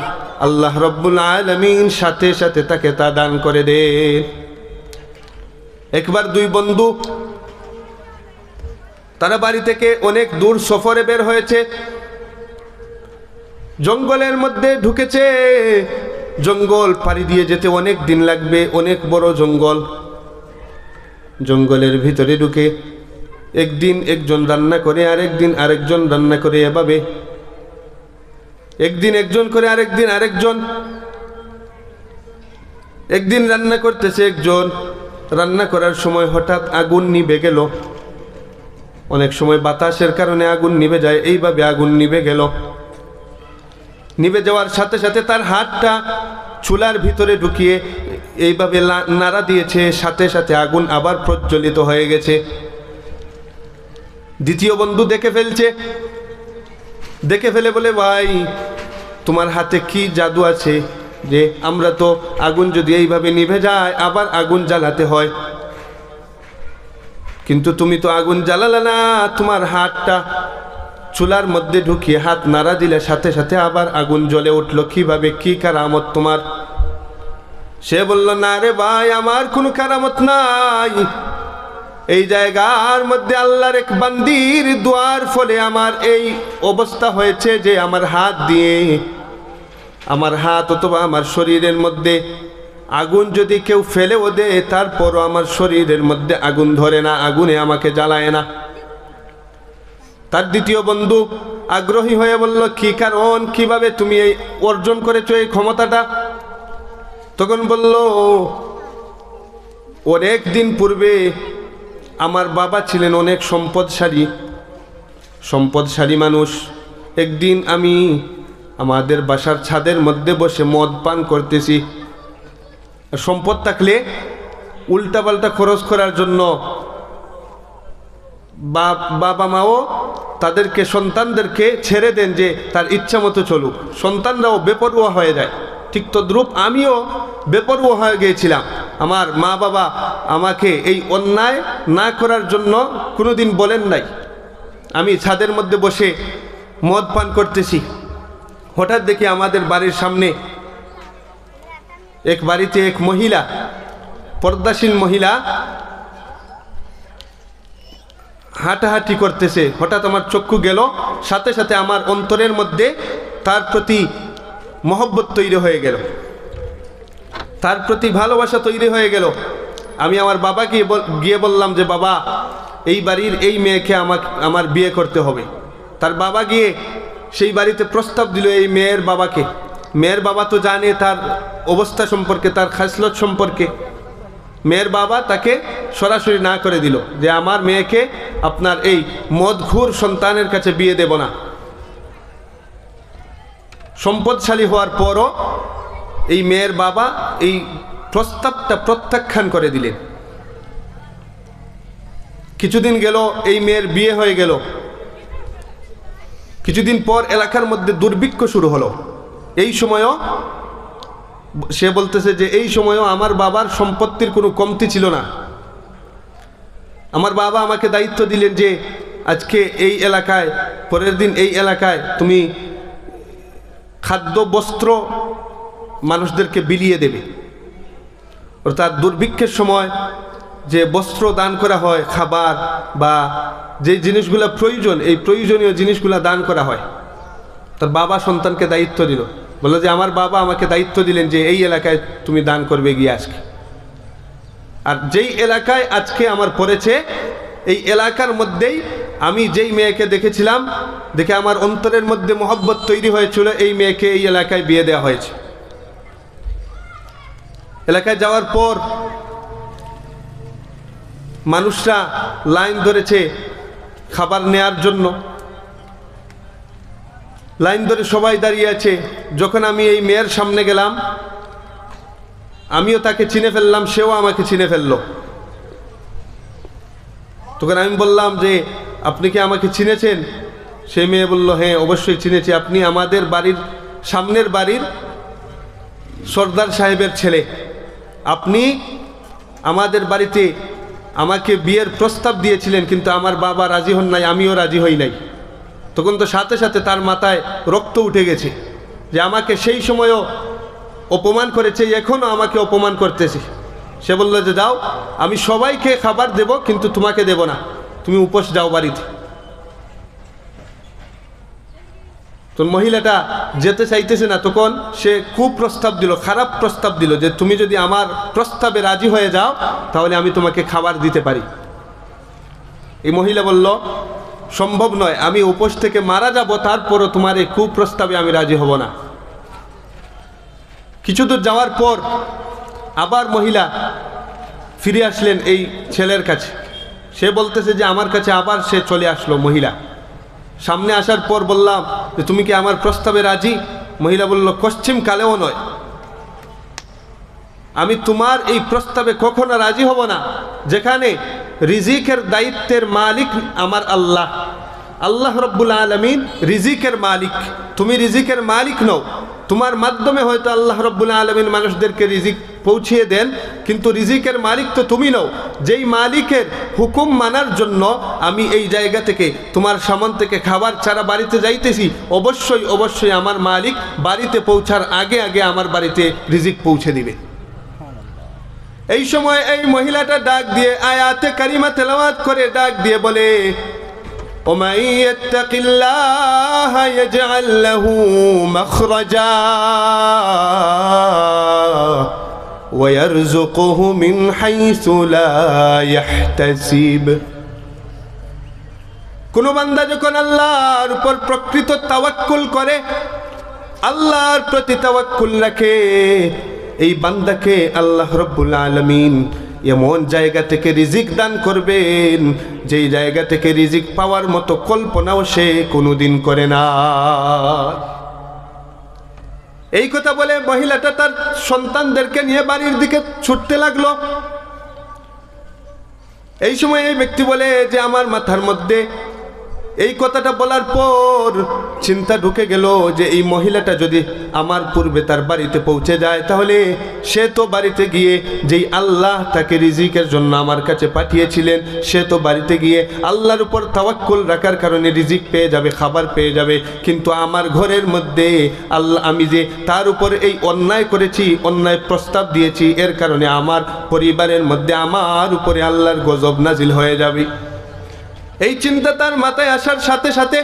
S1: আল্লাহ রাব্বুল আলামিন সাথে সাথে তাকে তা দান করে দেন। একবার দুই বন্ধু, তারা বাড়ি থেকে অনেক দূর সফরে বের হয়েছে, জঙ্গলের মধ্যে ঢুকেছে। জঙ্গল পাড়ি দিয়ে যেতে অনেক দিন লাগবে, অনেক বড় জঙ্গল। জঙ্গলের ভিতরে ঢুকে একদিন একজন রান্না করে, আরেকদিন আরেকজন রান্না করে, এভাবে একদিন একজন করে, আরেকদিন আরেকজন। একদিন রান্না করতেছে একজন, রান্না করার সময় হঠাৎ আগুন নিভে গেল। অনেক সময় বাতাসের কারণে আগুন নিভে যায়, এইভাবে আগুন নিভে গেল। নিভে যাওয়ার সাথে সাথে তার হাতটা চুলার ভিতরে ঢুকিয়ে এইভাবে নাড়া দিয়েছে, সাথে সাথে আগুন আবার প্রজ্বলিত হয়ে গেছে। দ্বিতীয় বন্ধু দেখে ফেলছে, দেখে ফেলে বলে, ভাই তোমার হাতে কি জাদু আছে যে আমরা তো আগুন যদি এইভাবে নিভে যায় আবার আগুন জ্বালাতে হয়, কিন্তু তুমি তো আগুন জ্বালালে না, তোমার হাতটা চুলার মধ্যে ঢুকিয়ে হাত নাড়া দিলে সাথে সাথে আবার আগুন জ্বলে উঠলো, কিভাবে, কি কারামত তোমার? সে বলল, না রে ভাই, আমার কোনো কারামত নাই, এই জায়গার মধ্যে আল্লাহর এক বান্দির দোয়ার ফলে আমার এই অবস্থা হয়েছে যে আমার হাত দিয়ে, আমার হাত অথবা আমার শরীরের মধ্যে আগুন যদি কেউ ফেলেও দেয় তারপরও আমার শরীরের মধ্যে আগুন ধরে না, আগুনে আমাকে জ্বালায় না। তার দ্বিতীয় বন্ধু আগ্রহী হয়ে বলল, কি কারণ, কিভাবে তুমি এই অর্জন করেছো এই ক্ষমতাটা? তখন বলল, অনেক দিন পূর্বে আমার বাবা ছিলেন অনেক সম্পদশালী মানুষ। একদিন আমি আমাদের বাসার ছাদের মধ্যে বসে মদ পান করতেছি। সম্পদ থাকলে উল্টাপাল্টা খরচ করার জন্য বাবা মাও তাদেরকে সন্তানদেরকে ছেড়ে দেন যে তার ইচ্ছা মতো চলুক, সন্তানরাও বেপরোয়া হয়ে যায়। ঠিক তদ্রূপ আমিও বেপরোয়া হয়ে গিয়েছিলাম। আমার মা বাবা আমাকে এই অন্যায় না করার জন্য কোনোদিন বলেন নাই। আমি ছাদের মধ্যে বসে মদ পান করতেছি, হঠাৎ দেখি আমাদের বাড়ির সামনে এক বাড়িতে এক মহিলা, পর্দাশীল মহিলা হাঁটাহাঁটি করতেছে। হঠাৎ আমার চক্ষু গেল, সাথে সাথে আমার অন্তরের মধ্যে তার প্রতি মহব্বত তৈরি হয়ে গেল, তার প্রতি ভালোবাসা তৈরি হয়ে গেল। আমি আমার বাবাকে গিয়ে বললাম যে, বাবা, এই বাড়ির এই মেয়েকে আমার বিয়ে করতে হবে। তার বাবা গিয়ে সেই বাড়িতে প্রস্তাব দিল এই মেয়ের বাবাকে। মেয়ের বাবা তো জানে তার অবস্থা সম্পর্কে, তার খাসলত সম্পর্কে। মেয়ের বাবা তাকে সরাসরি না করে দিল যে আমার মেয়েকে আপনার এই মদঘুর সন্তানের কাছে বিয়ে দেব না। সম্পদশালী হওয়ার পরও এই মেয়ের বাবা এই প্রস্তাবটা প্রত্যাখ্যান করে দিলেন। কিছুদিন গেল, এই মেয়ের বিয়ে হয়ে গেল। কিছুদিন পর এলাকার মধ্যে দুর্ভিক্ষ শুরু হলো। এই সময়ও সে বলতেছে যে এই সময়ও আমার বাবার সম্পত্তির কোনো কমতি ছিল না। আমার বাবা আমাকে দায়িত্ব দিলেন যে আজকে এই এলাকায়, পরের দিন এই এলাকায় তুমি খাদ্য বস্ত্র মানুষদেরকে বিলিয়ে দেবে। অর্থাৎ দুর্ভিক্ষের সময় যে বস্ত্র দান করা হয়, খাবার বা যে জিনিসগুলো প্রয়োজন, এই প্রয়োজনীয় জিনিসগুলো দান করা হয়। তার বাবা সন্তানকে দায়িত্ব দিল, বললো যে আমার বাবা আমাকে দায়িত্ব দিলেন যে এই এলাকায় তুমি দান করবে গিয়ে আজকে। আর যেই এলাকায় আজকে আমার পড়েছে, এই এলাকার মধ্যেই আমি যেই মেয়েকে দেখেছিলাম, দেখে আমার অন্তরের মধ্যে মহব্বত তৈরি হয়েছিল, এই মেয়েকে এই এলাকায় বিয়ে দেওয়া হয়েছে। এলাকায় যাওয়ার পর মানুষরা লাইন ধরেছে খাবার নেয়ার জন্য। লাইন ধরে সবাই দাঁড়িয়ে আছে। যখন আমি এই মেয়ের সামনে গেলাম, আমিও তাকে চিনে ফেললাম, সেও আমাকে চিনে ফেললো। তখন আমি বললাম যে আপনি কি আমাকে চিনেছেন? সেই মেয়ে বলল হ্যাঁ অবশ্যই চিনেছি, আপনি আমাদের বাড়ির সামনের বাড়ির সর্দার সাহেবের ছেলে। আপনি আমাদের বাড়িতে আমাকে বিয়ের প্রস্তাব দিয়েছিলেন, কিন্তু আমার বাবা রাজি হন নাই, আমিও রাজি হই নাই। তখন তো সাথে সাথে তার মাথায় রক্ত উঠে গেছে যে আমাকে সেই সময়ও অপমান করেছে, এখনও আমাকে অপমান করতেছে। সে বলল যে যাও, আমি সবাইকে খাবার দেব, কিন্তু তোমাকে দেব না, তুমি উপোস যাও বাড়িতে। তো মহিলাটা যেতে চাইতেছে না, তখন সে খুব প্রস্তাব দিল, খারাপ প্রস্তাব দিল যে তুমি যদি আমার প্রস্তাবে রাজি হয়ে যাও তাহলে আমি তোমাকে খাবার দিতে পারি। এই মহিলা বলল সম্ভব নয়, আমি উপোস থেকে মারা যাব, তারপরও তোমার এই কুপ্রস্তাবে আমি রাজি হব না। কিছু দূর যাওয়ার পর আবার মহিলা ফিরে আসলেন এই ছেলের কাছে। সে বলতেছে যে আমার কাছে আবার সে চলে আসলো মহিলা। সামনে আসার পর বললাম যে তুমি কি আমার প্রস্তাবে রাজি? মহিলা বলল পশ্চিম কালেও নয়, আমি তোমার এই প্রস্তাবে কখনো রাজি হব না, যেখানে রিজিকের দায়িত্বের মালিক আমার আল্লাহ। আল্লাহ রব্বুল আলামিন রিজিকের মালিক, তুমি রিজিকের মালিক নও। তোমার মাধ্যমে হয়তো আল্লাহ রব্বুল আলামিন মানুষদেরকে রিজিক পৌঁছিয়ে দেন, কিন্তু রিজিকের মালিক তো তুমি নও। যেই মালিকের হুকুম মানার জন্য আমি এই জায়গা থেকে, তোমার সামন থেকে খাবার ছাড়া বাড়িতে যাইতেছি, অবশ্যই অবশ্যই আমার মালিক বাড়িতে পৌঁছার আগে আগে আমার বাড়িতে রিজিক পৌঁছে দিবে। এই সময় এই মহিলাটা ডাক দিয়ে আয়াতে কারিমা তেলাওয়াত করে ডাক দিয়ে বলে ওমাই ইয়াত্তাকিল্লাহ ইয়াজআল লাহু মাখরাজা ওয়া ইয়ারযুকুহু মিন হাইসু লা ইয়াহতাসিব। কোন বান্দা যখন আল্লাহর উপর প্রকৃত তাওয়াক্কুল করে, আল্লাহর প্রতি তাওয়াক্কুল রাখে, এই বান্দাকে আল্লাহ রব্বুল আলামিন এমন জায়গা থেকে রিজিক দান করবেন যেই জায়গা থেকে রিজিক পাওয়ার মতো কল্পনাও সে কোনোদিন করে না। এই কথা বলে মহিলাটা তার সন্তানদেরকে নিয়ে বাড়ির দিকে ছুটতে লাগলো। এই সময় এই ব্যক্তি বলে যে আমার মাথার মধ্যে এই কথাটা বলার পর চিন্তা ঢুকে গেল যে এই মহিলাটা যদি আমার পূর্বে তার বাড়িতে পৌঁছে যায়, তাহলে সে তো বাড়িতে গিয়ে যেই আল্লাহ তাকে রিজিকের জন্য আমার কাছে পাঠিয়েছিলেন, সে তো বাড়িতে গিয়ে আল্লাহর উপর তাওয়াক্কুল রাখার কারণে রিজিক পেয়ে যাবে, খাবার পেয়ে যাবে। কিন্তু আমার ঘরের মধ্যে আল্লাহ, আমি যে তার উপর এই অন্যায় করেছি, অন্যায় প্রস্তাব দিয়েছি, এর কারণে আমার পরিবারের মধ্যে আমার উপরে আল্লাহর গজব নাজিল হয়ে যাবে। এই চিন্তা তার মাথায় আসার সাথে সাথে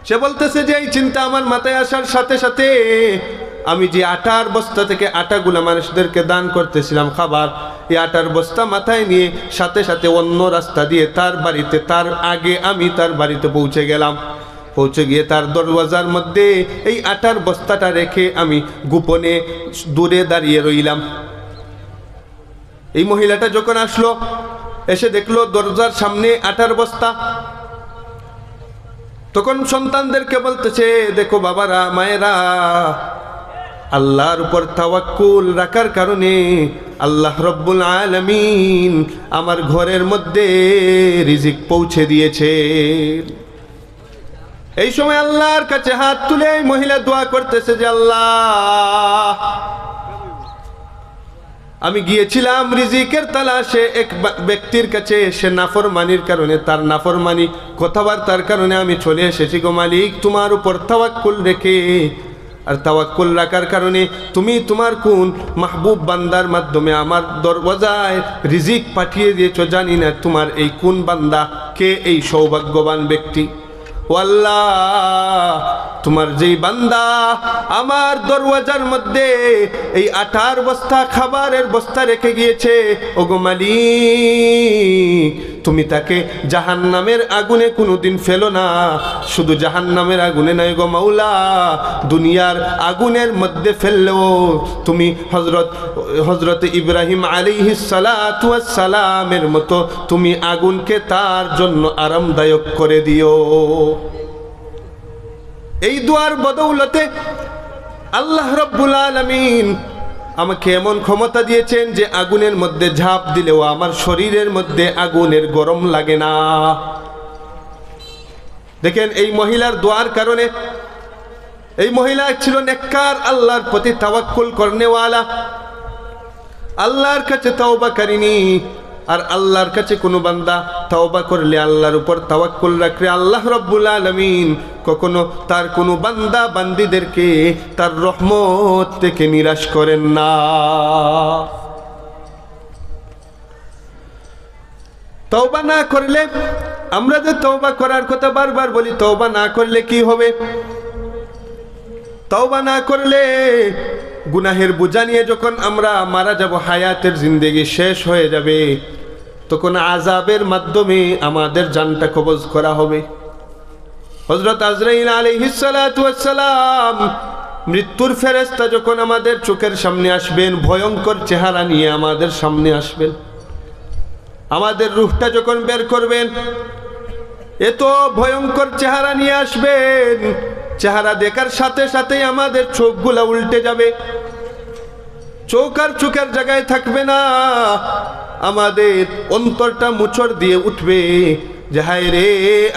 S1: সে বলতেছে যে এই চিন্তা আমার মাথায় আসার সাথে সাথে আমি যে আটার বস্তা থেকে আটাগুলা মানুষদেরকে দান করতেছিলাম খাবার, এই আটার বস্তা মাথায় নিয়ে সাথে সাথে অন্য রাস্তা দিয়ে তার বাড়িতে, তার আগে আমি তার বাড়িতে পৌঁছে গেলাম। পৌঁছে গিয়ে তার দরওয়াজার মধ্যে এই আটার বস্তাটা রেখে আমি গোপনে দূরে দাঁড়িয়ে রইলাম। এই মহিলাটা যখন আসলো, এসে দেখলো দরজার সামনে আটার বস্তা। তখন সন্তানদেরকে বলতেছে দেখো বাবারা, মায়েরা, আল্লাহর উপর তাওয়াক্কুল রাখার কারণে আল্লাহ রব্বুল আলামিন আমার ঘরের মধ্যে রিজিক পৌঁছে দিয়েছে। এই সময় আল্লাহর কাছে হাত তুলে এই মহিলা দোয়া করতেছে যে আল্লাহ, আমি গিয়েছিলাম রিজিকের তালাশে এক ব্যক্তির কাছে, সে নাফরমানির কারণে, তার নাফরমানি কথাবার্তার কারণে আমি চলে এসেছি গো মালিক তোমার উপর তাওয়াক্কুল রেখে। আর তাওয়াক্কুল রাখার কারণে তুমি তোমার কোন মাহবুব বান্দার মাধ্যমে আমার দরওয়াজায় রিজিক পাঠিয়ে দিয়েছো। জানি না তোমার এই কোন বান্দা, কে এই সৌভাগ্যবান ব্যক্তি। ও আল্লাহ, তোমার যেই বান্দা আমার দরওয়াজার মধ্যে এই আটার বস্তা খাবারের বস্তা রেখে গিয়েছে, ওগো মালিক তুমি তাকে জাহান্নামের আগুনে কোনোদিন ফেলো না। শুধু জাহান্নামের আগুনে নয় গো মাওলা, দুনিয়ার আগুনের মধ্যে ফেললেও তুমি হযরত ইব্রাহিম আলাইহিস সালাতু ওয়াস সালামের মতো তুমি আগুনকে তার জন্য আরামদায়ক করে দিও। এই দুয়ার বদৌলতে আল্লাহ রাব্বুল আলামিন আমাকে এমন ক্ষমতা দিয়েছেন যে আগুনের মধ্যে ঝাঁপ দিলেও আমার শরীরের মধ্যে আগুনের গরম লাগে না। দেখেন এই মহিলার দোয়ার কারণে, এই মহিলা ছিল নেককার, আল্লাহর প্রতি তাওয়াক্কুল করনেওয়ালা, আল্লাহর কাছে তওবাকারিনী। আর আল্লাহর কাছে কোনো বান্দা তওবা করলে, আল্লাহর উপর তাওয়াক্কুল রাখলে, আল্লাহ রাব্বুল আলামিন কখনো তার কোনো বান্দা বান্দীদেরকে তার রহমত থেকে নিরাশ করেন না। তওবা না করলে, আমরা যে তওবা করার কথা বারবার বলি, তওবা না করলে কি হবে? তওবা না করলে গুনাহের বোঝা নিয়ে যখন আমরা মারা যাব, হায়াতের জিন্দেগি শেষ হয়ে যাবে, তখন আযাবের মাধ্যমে আমাদের জানটা কবজ করা হবে। হযরত আজরাইল আলাইহিস সালাতু ওয়াস সালাম, মৃত্যুর ফেরেশতা যখন আমাদের চোখের সামনে আসবেন, ভয়ঙ্কর চেহারা নিয়ে আমাদের সামনে আসবেন, আমাদের রূহটা যখন বের করবেন, এত ভয়ঙ্কর চেহারা নিয়ে আসবেন, চেহারা দেখার সাথে সাথেই আমাদের চোখগুলা উল্টে যাবে, চোখ আর চোখের জায়গায় থাকবে না, আমাদের অন্তরটা মুচড় দিয়ে উঠবে যে হায় রে,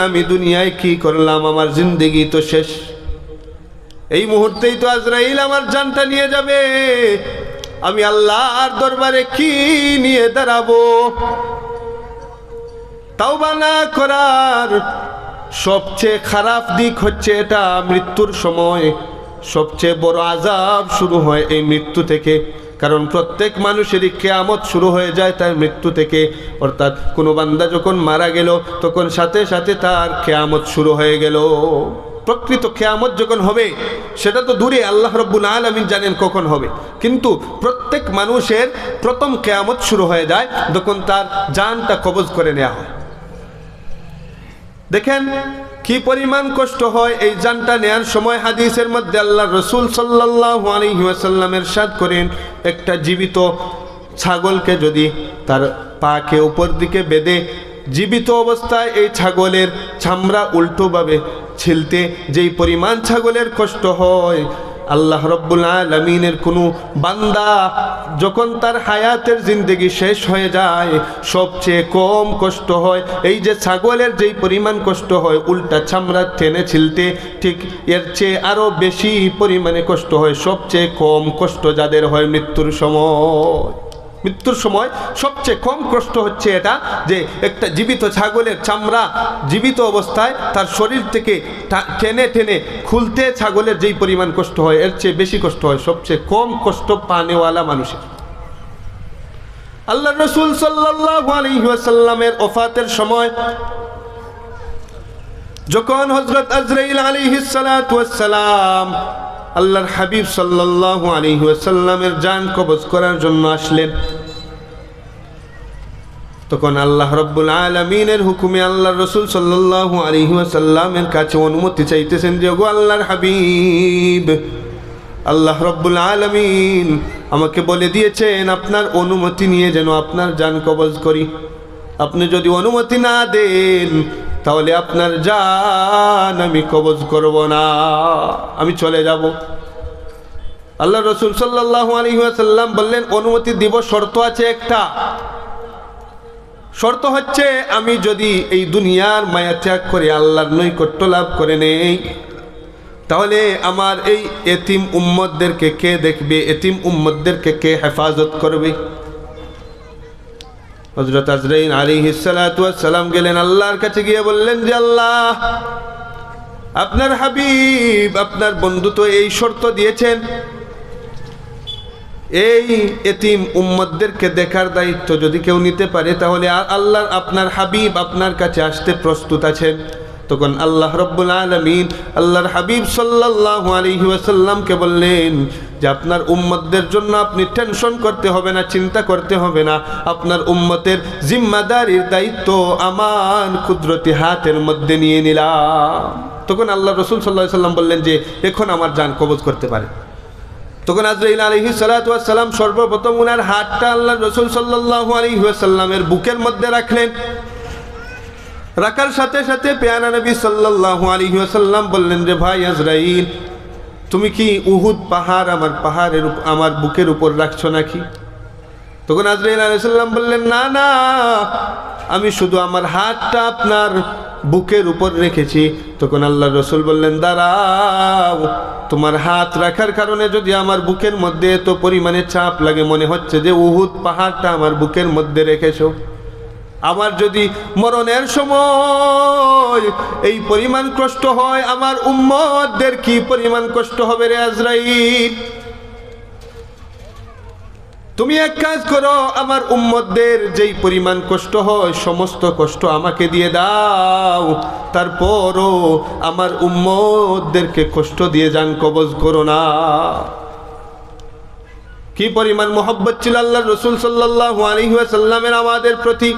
S1: আমি দুনিয়ায় কি করলাম, আমার জিন্দেগি তো শেষ। এই মুহূর্তেই তো আজরাইল আমার জানটা নিয়ে যাবে, আমি আল্লাহর দরবারে কি নিয়ে দাঁড়াবো? তাওবা না করার সবচেয়ে খারাপ দিক হচ্ছে এটা, মৃত্যুর সময় সবচেয়ে বড় আযাব শুরু হয় এই মৃত্যু থেকে। কারণ প্রত্যেক মানুষেরই কিয়ামত শুরু হয়ে যায় তার মৃত্যু থেকে। অর্থাৎ কোনো বান্দা যখন মারা গেল, তখন সাথে সাথে তার কিয়ামত শুরু হয়ে গেল। প্রকৃত কিয়ামত যখন হবে সেটা তো দূরে, আল্লাহ রাব্বুল আলামিন জানেন কখন হবে, কিন্তু প্রত্যেক মানুষের প্রথম কিয়ামত শুরু হয়ে যায় যখন তার জানটা কবজ করে নেওয়া হয়। দেখেন কি পরিমাণ কষ্ট হয় এই জানটা নেয়ার সময়। হাদিসের মধ্যে আল্লাহ রাসূল সাল্লাল্লাহু আলাইহি ওয়াসাল্লাম ইরশাদ করেন, একটা জীবিত ছাগলকে যদি তার পাকে উপর দিকে বেঁধে জীবিত অবস্থায় এই ছাগলের চামড়া উল্টোভাবে ছিলতে যেই পরিমাণ ছাগলের কষ্ট হয়, আল্লাহ রাব্বুল আলামিনের কোনো বান্দা যখন তার হায়াতের জিন্দেগি শেষ হয়ে যায়, সবচেয়ে কম কষ্ট হয় এই যে ছাগলের যেই পরিমাণ কষ্ট হয় উল্টা চামড়া টেনে ছিলতে, ঠিক এর চেয়ে আরও বেশি পরিমাণে কষ্ট হয়, সবচেয়ে কম কষ্ট যাদের হয় মৃত্যুর সময়। মৃত্যুর সময় সবচেয়ে কম কষ্ট হচ্ছে এটা, যে একটা জীবিত ছাগলের চামড়া জীবিত অবস্থায় তার শরীর থেকে টেনে টেনে খুলতে ছাগলের যেই পরিমাণ কষ্ট হয়, এর চেয়ে বেশি কষ্ট হয় সবচেয়ে কম কষ্ট পানেওয়ালা মানুষের। আল্লাহ রাসূল সাল্লাল্লাহু আলাইহি ওয়াসাল্লামের ওফাতের সময় যখন হযরত আজরাইল আলাইহিস সালাতু ওয়াস সালাম আল্লাহর হাবিব সাল্লাল্লাহু আলাইহি ওয়াসাল্লামের জান কবজ করার জন্য আসলেন, তখন আল্লাহ রাব্বুল আলামিনের হুকুমে আল্লাহর রাসূল সাল্লাল্লাহু আলাইহি ওয়াসাল্লামের কাছে অনুমতি চাইতেছেন যে গো আল্লাহর হাবিব, আল্লাহ রাব্বুল আলামিন আমাকে বলে দিয়েছেন আপনার অনুমতি নিয়ে যেন আপনার জান কবজ করি। আপনি যদি অনুমতি না দেন তাহলে আপনার জান আমি কবজ করব না, আমি চলে যাব। আল্লাহ রসুল সাল্লাল্লাহু আলাইহি ওয়াসাল্লাম বললেন, অনুমতি দিব, শর্ত আছে একটা। শর্ত হচ্ছে, আমি যদি এই দুনিয়ার মায়া ত্যাগ করে আল্লাহর নৈকট্য লাভ করে নেই, তাহলে আমার এই এতিম উম্মতদেরকে কে দেখবে, এতিম উম্মতদেরকে কে হেফাজত করবে? হযরত আজরাইল আলাইহিস সালাতু ওয়াস সালাম গেলেন আল্লাহর কাছে, গিয়ে বললেন যে আল্লাহ, আপনার হাবিব, আপনার বন্ধু তো এই শর্ত দিয়েছেন, এই এতিম উম্মতদেরকে দেখার দায়িত্ব যদি কেউ নিতে পারে, তাহলে আল্লাহর আপনার হাবিব আপনার কাছে আসতে প্রস্তুত আছেন। তখন আল্লাহ রাব্বুল আলামিন আল্লাহর হাবিব সাল্লাল্লাহু আলাইহি ওয়াসাল্লামকে বললেন যে আপনার উম্মতদের জন্য আপনি টেনশন করতে হবে না, চিন্তা করতে হবে না, আপনার উম্মতের জিম্মাদারির দায়িত্ব আমার কুদরতি হাতের মধ্যে নিয়ে নিলাম। তখন আল্লাহ রাসূল সাল্লাল্লাহু আলাইহি ওয়াসাল্লাম বললেন যে এখন আমার জান কবজ করতে পারে। তখন আজরাইল আলাইহিস সালাতু ওয়াস সালাম সর্বপ্রথম ওনার হাতটা আল্লাহ রাসূল সাল্লাল্লাহু আলাইহি ওয়াসাল্লামের বুকের মধ্যে রাখলেন। রাখার সাথে সাথে পেয়ারা নবী সাল্লাল্লাহু আলাইহি ওয়াসাল্লাম বললেন যে ভাই আজরাইল, তুমি কি উহুদ পাহাড় আমার বুকের উপর রাখছো নাকি? তখন আজরাইল আলাইহিস সালাম বললেন, না না, আমি শুধু আমার হাতটা আপনার বুকের উপর রেখেছি। তখন আল্লাহ রসুল বললেন, দাঁড়াও, তোমার হাত রাখার কারণে যদি আমার বুকের মধ্যে এত পরিমাণে চাপ লাগে, মনে হচ্ছে যে উহুদ পাহাড়টা আমার বুকের মধ্যে রেখেছো, আমার যদি মরণের সময় এই পরিমাণ কষ্ট হয়, আমার উম্মতদের কি পরিমাণ কষ্ট হবে রে আজরাইল? তুমি এক কাজ করো, আমার উম্মতদের যেই পরিমাণ কষ্ট হয় সমস্ত কষ্ট আমাকে দিয়ে দাও, তারপরও আমার উম্মতদেরকে কষ্ট দিয়ে জান কবজ করো না। কি পরিমাণ মহব্বত ছিল আল্লাহর রাসূল সাল্লাল্লাহু আলাইহি ওয়াসাল্লামের আমাদের প্রতি,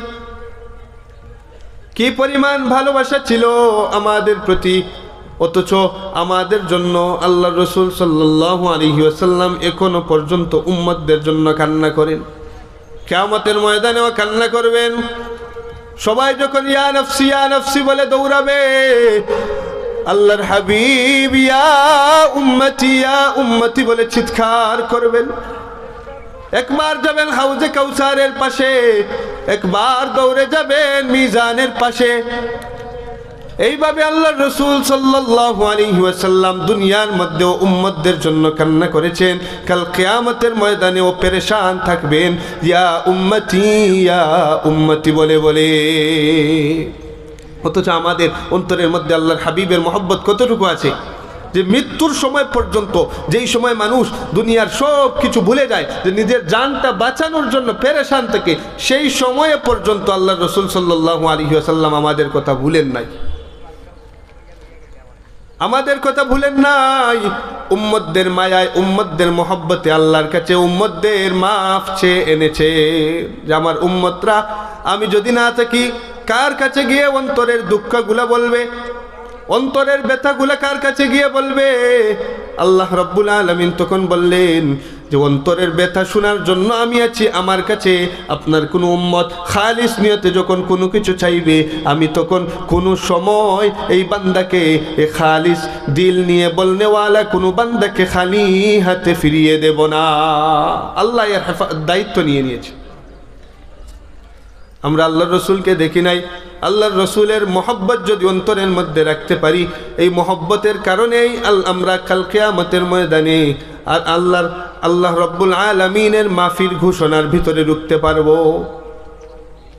S1: কি পরিমাণ ভালোবাসা ছিল আমাদের প্রতি, অথচ আমাদের জন্য আল্লাহর রাসূল সাল্লাল্লাহু আলাইহি ওয়াসাল্লাম এখনো পর্যন্ত উম্মতদের জন্য কান্না করেন। কিয়ামতের ময়দানেও কান্না করবেন। সবাই যখন ইয়া নাফসি বলে দৌড়াবে, আল্লাহর হাবিব ইয়া উম্মতি বলে চিৎকার করবেন। একবার যাবেন হাউজে কাউসারের পাশে, একবার দৌড়ে যাবেন মিজানের পাশে। এইভাবে আল্লাহর রাসূল সাল্লাল্লাহু আলাইহি ওয়াসাল্লাম দুনিয়ার মধ্যেও উম্মতদের জন্য কান্না করেছেন, কাল কিয়ামতের ময়দানেও পেরেশান থাকবেন ইয়া উম্মতি বলে বলে। অথচ আমাদের অন্তরের মধ্যে আল্লাহর হাবিবের মহব্বত কতটুকু আছে যে মৃত্যুর সময় পর্যন্ত, যেই সময় মানুষ দুনিয়ার সব কিছু ভুলে যায়, যে নিজের জানটা বাঁচানোর জন্য পেরেশান থাকে, সেই সময়ে পর্যন্ত আল্লাহর রাসূল সাল্লাল্লাহু আলাইহি ওয়াসাল্লাম আমাদের কথা ভুলেন নাই, আমাদের কথা ভুলেন নাই। উম্মতদের মায়ায়, উম্মতদের মহব্বতে আল্লাহর কাছে উম্মতদের মাফ চেয়ে এনেছে যে আমার উম্মতরা, আমি যদি না থাকি কার কাছে গিয়ে অন্তরের দুঃখগুলা বলবে, অন্তরের ব্যথাগুলা কার কাছে গিয়ে বলবে? আল্লাহ রাব্বুল আলামিন তখন বললেন যে অন্তরের ব্যথা শোনার জন্য আমি আছি। আমার কাছে আপনার কোনো উম্মত খালিস নিয়তে যখন কোনো কিছু চাইবে, আমি তখন কোনো সময় এই বান্দাকে খালিস দিল নিয়ে বলনেওয়ালা কোনো বান্দাকে খালি হাতে ফিরিয়ে দেব না। আল্লাহ এর দায়িত্ব নিয়ে নিয়েছে। আমরা আল্লাহর রসুলকে দেখি নাই, আল্লাহর রসুলের মহব্বত যদি অন্তরের মধ্যে রাখতে পারি, এই মহব্বতের কারণেই আমরা কাল কিয়ামতের ময়দানে আর আল্লাহ রব্বুল আলামিনের মাফির ঘোষণার ভিতরে ঢুকতে পারবো।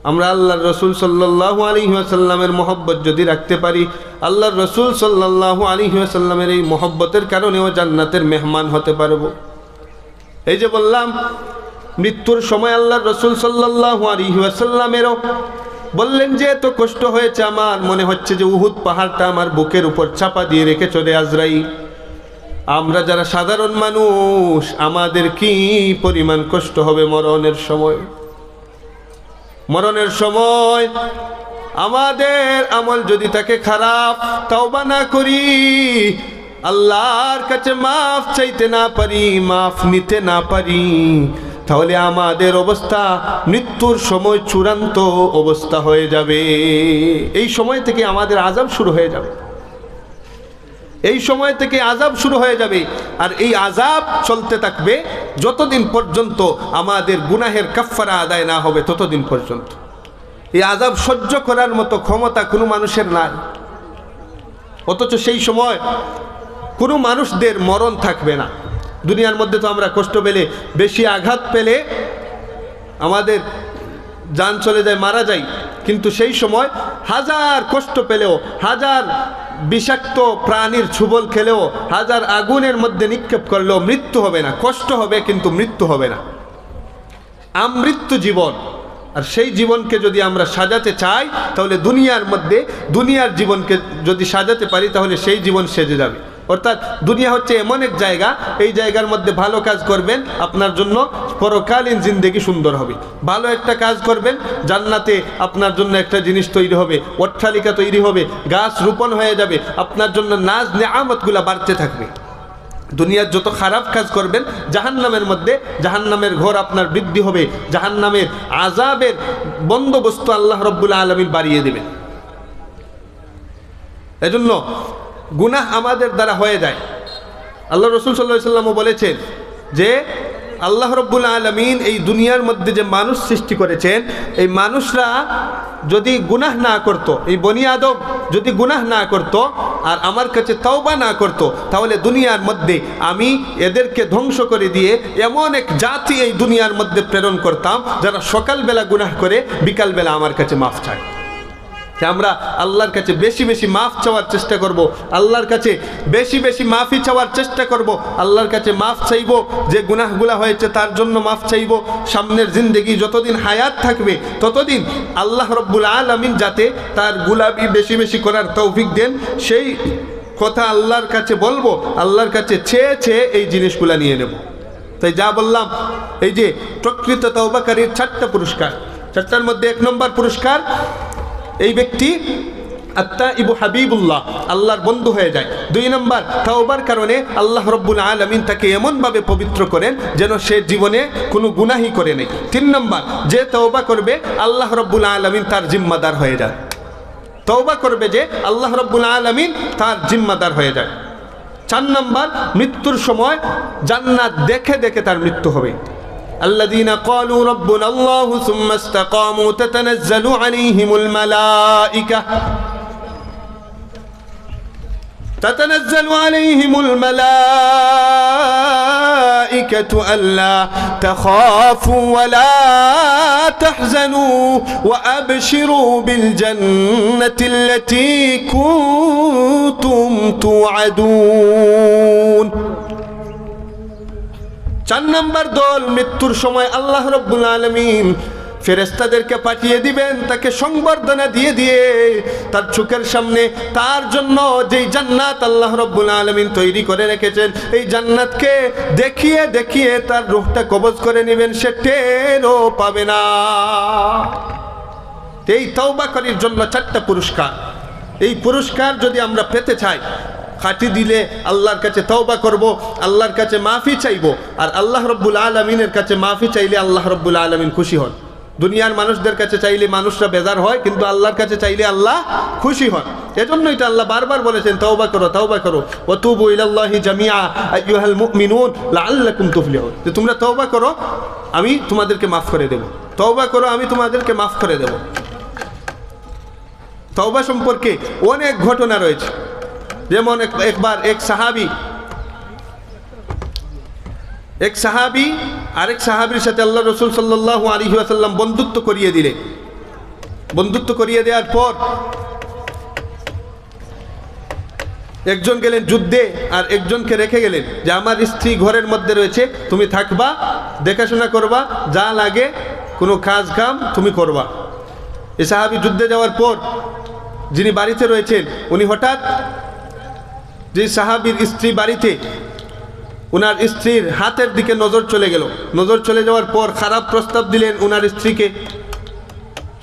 S1: আমরা আল্লাহর রসুল সাল্লাল্লাহু আলাইহি ওয়াসাল্লামের মহব্বত যদি রাখতে পারি, আল্লাহর রসুল সাল্লাল্লাহু আলাইহি ওয়াসাল্লামের এই মহব্বতের কারণেও জান্নাতের মেহমান হতে পারবো। এই যে বললাম, মৃত্যুর সময় আল্লাহর রসুল সাল্লাল্লাহু আলাইহি ওয়াসাল্লামেরও বললেন যে এত কষ্ট হয়েছে, আমার মনে হচ্ছে যে উহুদ পাহাড়টা আমার বুকের উপর চাপা দিয়ে রেখে চলে আজরাইল। আমরা যারা সাধারণ মানুষ, আমাদের কি পরিমাণ কষ্ট হবে মরণের সময়। মরণের সময় আমাদের আমল যদি তাকে খারাপ, তওবা না করি, আল্লাহর কাছে মাফ চাইতে না পারি, মাফ নিতে না পারি, তাহলে আমাদের অবস্থা মৃত্যুর সময় চূড়ান্ত অবস্থা হয়ে যাবে। এই সময় থেকে আমাদের আযাব শুরু হয়ে যাবে। এই সময় থেকে আযাব শুরু হয়ে যাবে, আর এই আযাব চলতে থাকবে যতদিন পর্যন্ত আমাদের গুনাহের কাফফারা আদায় না হবে, ততদিন পর্যন্ত। এই আযাব সহ্য করার মতো ক্ষমতা কোনো মানুষের নাই। অথচ সেই সময় কোনো মানুষদের মরণ থাকবে না। দুনিয়ার মধ্যে তো আমরা কষ্ট পেলে, বেশি আঘাত পেলে আমাদের জান চলে যায়, মারা যায়, কিন্তু সেই সময় হাজার কষ্ট পেলেও, হাজার বিষাক্ত প্রাণীর ছুবল খেলেও, হাজার আগুনের মধ্যে নিক্ষেপ করলেও মৃত্যু হবে না। কষ্ট হবে কিন্তু মৃত্যু হবে না। আমৃত্যু জীবন। আর সেই জীবনকে যদি আমরা সাজাতে চাই, তাহলে দুনিয়ার মধ্যে দুনিয়ার জীবনকে যদি সাজাতে পারি, তাহলে সেই জীবন সেজে যাবে। অর্থাৎ দুনিয়া হচ্ছে এমন এক জায়গা, এই জায়গার মধ্যে ভালো কাজ করবেন, আপনার জন্য পরকালীন জিন্দেগি সুন্দর হবে। ভালো একটা কাজ করবেন, জান্নাতে আপনার জন্য একটা জিনিস তৈরি হবে, অট্টালিকা তৈরি হবে, গাছ রোপণ হয়ে যাবে, আপনার জন্য নাজ নেয়ামতগুলা বাড়তে থাকবে। দুনিয়ার যত খারাপ কাজ করবেন, জাহান্নামের মধ্যে জাহান্নামের ঘর আপনার বৃদ্ধি হবে, জাহান্নামের আযাবের বন্দোবস্ত আল্লাহ রাব্বুল আলামিন বাড়িয়ে দেবেন। এজন্য গুনাহ আমাদের দ্বারা হয়ে যায়। আল্লাহ রাসূল সাল্লাল্লাহু আলাইহি ওয়াসাল্লাম বলেছেন যে আল্লাহ রাব্বুল আলামিন এই দুনিয়ার মধ্যে যে মানুষ সৃষ্টি করেছেন, এই মানুষরা যদি গুনাহ না করত, এই বনি আদম যদি গুনাহ না করত আর আমার কাছে তওবা না করত, তাহলে দুনিয়ার মধ্যে আমি এদেরকে ধ্বংস করে দিয়ে এমন এক জাতি এই দুনিয়ার মধ্যে প্রেরণ করতাম যারা সকালবেলা গুনাহ করে বিকালবেলা আমার কাছে মাফ চায়। আমরা আল্লাহর কাছে বেশি বেশি মাফ চাওয়ার চেষ্টা করব, আল্লাহর কাছে বেশি বেশি মাফি চাওয়ার চেষ্টা করব, আল্লাহর কাছে মাফ চাইব, যে গুনাহগুলা হয়েছে তার জন্য মাফ চাইব। সামনের জিন্দেগি যতদিন হায়াত থাকবে ততদিন আল্লাহ রাব্বুল আলামিন যাতে তার গুলামি বেশি বেশি করার তৌফিক দেন, সেই কথা আল্লাহর কাছে বলবো, আল্লাহর কাছে চেয়ে চেয়ে এই জিনিসগুলা নিয়ে নেব। তাই যা বললাম, এই যে প্রকৃত তওবাকারীর 4টা পুরস্কার, 4টার মধ্যে 1 নম্বর পুরস্কার, এই ব্যক্তি আত্তাইবু হাবিবুল্লাহ, আল্লাহর বন্ধু হয়ে যায়। 2 নম্বর, তাওবার কারণে আল্লাহ রাব্বুল আলামিন তাকে এমনভাবে পবিত্র করেন যেন সে জীবনে কোনো গুনাহই করে নেই। 3 নম্বর, যে তওবা করবে আল্লাহ রাব্বুল আলামিন তার জিম্মাদার হয়ে যায়। তওবা করবে যে আল্লাহ রাব্বুল আলামিন তার জিম্মাদার হয়ে যায়। 4 নম্বর, মৃত্যুর সময় জান্নাত দেখে দেখে তার মৃত্যু হবে। الذين قالوا ربنا الله ثم استقاموا تتنزل عليهم الملائكة ألا تخافوا ولا تحزنوا وأبشروا بالجنة التي كنتم توعدون। 4 নম্বর দল, মৃত্যুর সময় আল্লাহ রাব্বুল আলামিন ফেরেশতাদেরকে পাঠিয়ে দিবেন তাকে সংবর্ধনা দিয়ে দিয়ে তার চোখের সামনে তার জন্য যেই জান্নাত আল্লাহ রাব্বুল আলামিন তৈরি করে রেখেছেন, এই জান্নাতকে দেখিয়ে দেখিয়ে তার রূহটা কবজ করে নেবেন, সে টেরও পাবে না। এই তওবাকারীর জন্য 4টা পুরস্কার। এই পুরস্কার যদি আমরা পেতে চাই, খাঁটি দিলে আল্লাহর কাছে তওবা করব, আল্লাহর কাছে মাফি চাইব, আর আল্লাহ রাব্বুল আলামিনের কাছে মাফি চাইলে আল্লাহ রাব্বুল আলামিন খুশি হন। দুনিয়ার মানুষদের কাছে চাইলে মানুষরা বেজার হয়, কিন্তু আল্লাহর কাছে চাইলে আল্লাহ খুশি হন। এজন্যই তো আল্লাহ বারবার বলেছেন তওবা করো, তওবা করো, ওয়া তুবু ইলাল্লাহি জামিআ আইয়ুহাল মুমিনুন লাআল্লাকুম তুফলিহুন, যে তোমরা তওবা করো আমি তোমাদেরকে মাফ করে দেব, তওবা করো আমি তোমাদেরকে মাফ করে দেব। তওবা সম্পর্কে অনেক ঘটনা রয়েছে। যেমন একবার এক সাহাবী আরেক সাহাবীর সাথে আল্লাহ রাসূল সাল্লাল্লাহু আলাইহি ওয়াসাল্লাম বন্ধুত্ব করিয়ে দিলেন। বন্ধুত্ব করিয়ে দেওয়ার পর একজন গেলেন যুদ্ধে আর একজনকে রেখে গেলেন যে আমার স্ত্রী ঘরের মধ্যে রয়েছে, তুমি থাকবা, দেখাশোনা করবা, যা লাগে কোনো কাজ কাম তুমি করবা। এই সাহাবী যুদ্ধে যাওয়ার পর যিনি বাড়িতে রয়েছেন উনি হঠাৎ, যে সাহাবীর স্ত্রী বাড়িতে, ওনার স্ত্রীর হাতের দিকে নজর চলে গেল। নজর চলে যাওয়ার পর খারাপ প্রস্তাব দিলেন ওনার স্ত্রীকে।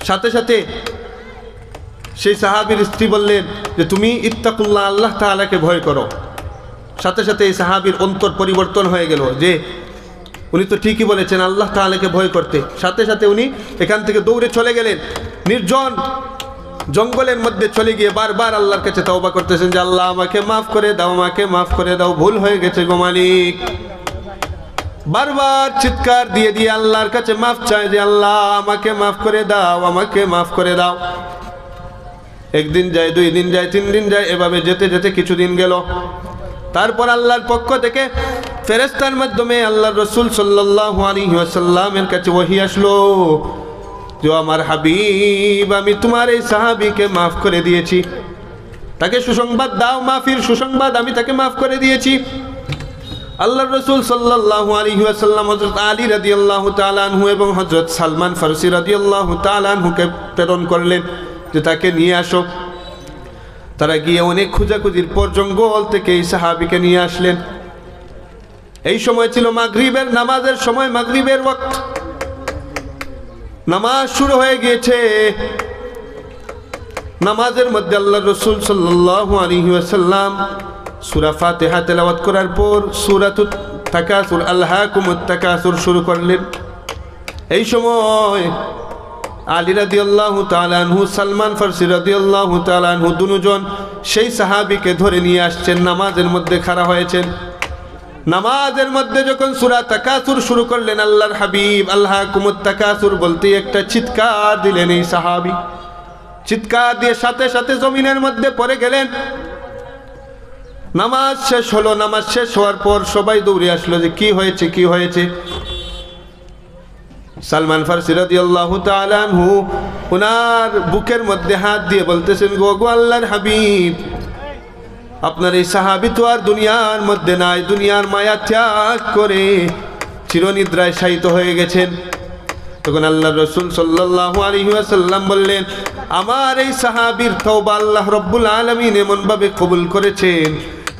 S1: সাথে সাথে সেই সাহাবীর স্ত্রী বললেন যে তুমি ইত্তাকুল্লাহ, আল্লাহ তাআলাকে ভয় করো। সাথে সাথে এই সাহাবীর অন্তর পরিবর্তন হয়ে গেল যে উনি তো ঠিকই বলেছেন আল্লাহ তাআলাকে ভয় করতে। সাথে সাথে উনি এখান থেকে দৌড়ে চলে গেলেন নির্জন জঙ্গলের মধ্যে চলে গিয়ে বারবার আল্লাহর কাছে তওবা করতেছেন যে আল্লাহ আমাকে মাফ করে দাও, আমাকে মাফ করে দাও, ভুল হয়ে গেছে গো মালিক। বারবার চিৎকার দিয়ে দিয়ে আল্লাহর কাছে মাফ চায় যে আল্লাহ আমাকে মাফ করে দাও, আমাকে মাফ করে দাও। একদিন যায়, 2 দিন যায়, 3 দিন যায়, এভাবে যেতে যেতে কিছুদিন গেল। তারপর আল্লাহর পক্ষ থেকে ফেরেশতার মাধ্যমে আল্লাহর রাসূল সাল্লাল্লাহু আলাইহি ওয়াসাল্লামের কাছে ওহী আসলো যে আমার হাবিব, আমি তোমার এই সাহাবীকে মাফ করে দিয়েছি, তাকে সুসংবাদ দাও, মাফির সুসংবাদ, আমি তাকে মাফ করে দিয়েছি। আল্লাহর রাসূল সাল্লাল্লাহু আলাইহি ওয়াসাল্লাম হযরত আলী রাদিয়াল্লাহু তাআলা আনহু এবং হযরত সালমান ফারসি রাদিয়াল্লাহু তাআলা আনহুকে প্রেরণ করলেন যে তাকে নিয়ে আসো। তারা গিয়ে অনেক খোঁজাখুঁজির পর জঙ্গল থেকে এই সাহাবীকে নিয়ে আসলেন। এই সময় ছিল মাগরিবের নামাজের সময়, মাগরিবের ওয়াক্ত, নামাজ শুরু হয়ে গিয়েছে। নামাজের মধ্যে আল্লাহর রাসূল সাল্লাল্লাহু আলাইহি ওয়াসাল্লাম সূরা ফাতিহা তেলাওয়াত করার পর সূরাতুত তাকাসুর, আলহাকুমুত তাকাসুর শুরু করলেন। এই সময় আলী রাদিয়াল্লাহু তাআলা আনহু, সালমান ফারসি রাদিয়াল্লাহু তাআলা আনহু দুজন সেই সাহাবীকে ধরে নিয়ে আসছেন, নামাজের মধ্যে খাড়া হয়েছেন। নামাজের মধ্যে যখন সূরা তাকাসুর শুরু করলেন, আল্লাহর হাবিব আলহাকুমুত তাকাসুর বলতেই একটা চিৎকার দিলেন এই সাহাবী। চিৎকার দিয়ে সাথে সাথে জমিনের মধ্যে পড়ে গেলেন। নামাজ শেষ হলো। নামাজ শেষ হওয়ার পর সবাই দৌড়ে আসলো যে কি হয়েছে, কি হয়েছে। সালমান ফারসি রাদিয়াল্লাহু তাআলা আনহু ওনার বুকের মধ্যে হাত দিয়ে বলতেছেন, গো আল্লাহর হাবিব, আপনার এই সাহাবী তো আর দুনিয়ার মধ্যে নাই, দুনিয়ার মায়া ত্যাগ করে চিরনিদ্রায় শায়িত হয়ে গেছেন। তখন আল্লাহর রাসূল সাল্লাল্লাহু আলাইহি ওয়াসাল্লাম বললেন, আমার এই সাহাবীর তওবা আল্লাহ রব্বুল আলামিন এমনভাবে কবুল করেছেন,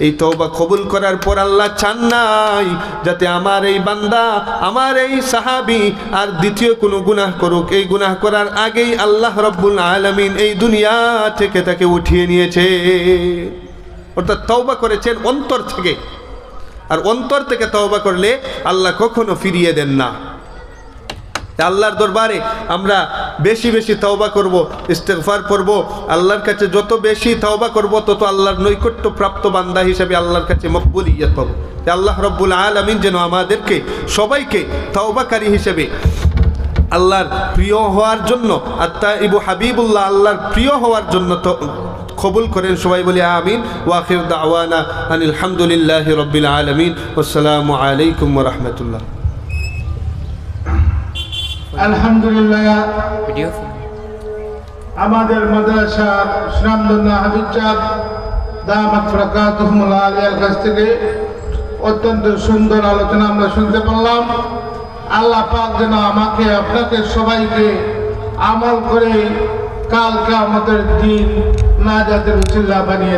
S1: এই তওবা কবুল করার পর আল্লাহ চান নাই যাতে আমার এই বান্দা, আমার এই সাহাবী আর দ্বিতীয় কোনো গুনাহ করুক। এই গুনাহ করার আগেই আল্লাহ রব্বুল আলামিন এই দুনিয়া থেকে তাকে উঠিয়ে নিয়েছে। অর্থাৎ তওবা করেছেন অন্তর থেকে, আর অন্তর থেকে তওবা করলে আল্লাহ কখনো ফিরিয়ে দেন না। আল্লাহর দরবারে আমরা বেশি বেশি তওবা করব, ইস্তেগফার করব। আল্লাহর কাছে যত বেশি তওবা করব তত আল্লাহর নৈকট্য প্রাপ্ত বান্দা হিসেবে আল্লাহর কাছে মকবুলিয়ত পাবো। আল্লাহ রব্বুল আলামিন যেন আমাদেরকে সবাইকে তওবাকারী হিসেবে আল্লাহর প্রিয় হওয়ার জন্য, আত্তাইবু হাবিবুল্লাহ, আল্লাহর প্রিয় হওয়ার জন্য তো কবুল করেন। সবাই বলি আমিন। ওয়া আখির দাওয়ানা আনিল হামদুলিল্লাহি রাব্বিল আলামিন। আসসালামু আলাইকুম ওয়া রাহমাতুল্লাহ।
S2: আলহামদুলিল্লাহ, আমাদের মাদ্রাসার সুনামধন্য হাফিজ সাহেব দামাত বারাকাতুহুল আলিয়ার কাছ থেকে অত্যন্ত সুন্দর আলোচনা আমরা শুনতে পারলাম। আল্লাহ পাক যেন আমাকে, আপনাকে সবাইকে আমল করে কাল কিয়ামতের দিন নাজাতের উসিলা বানিয়ে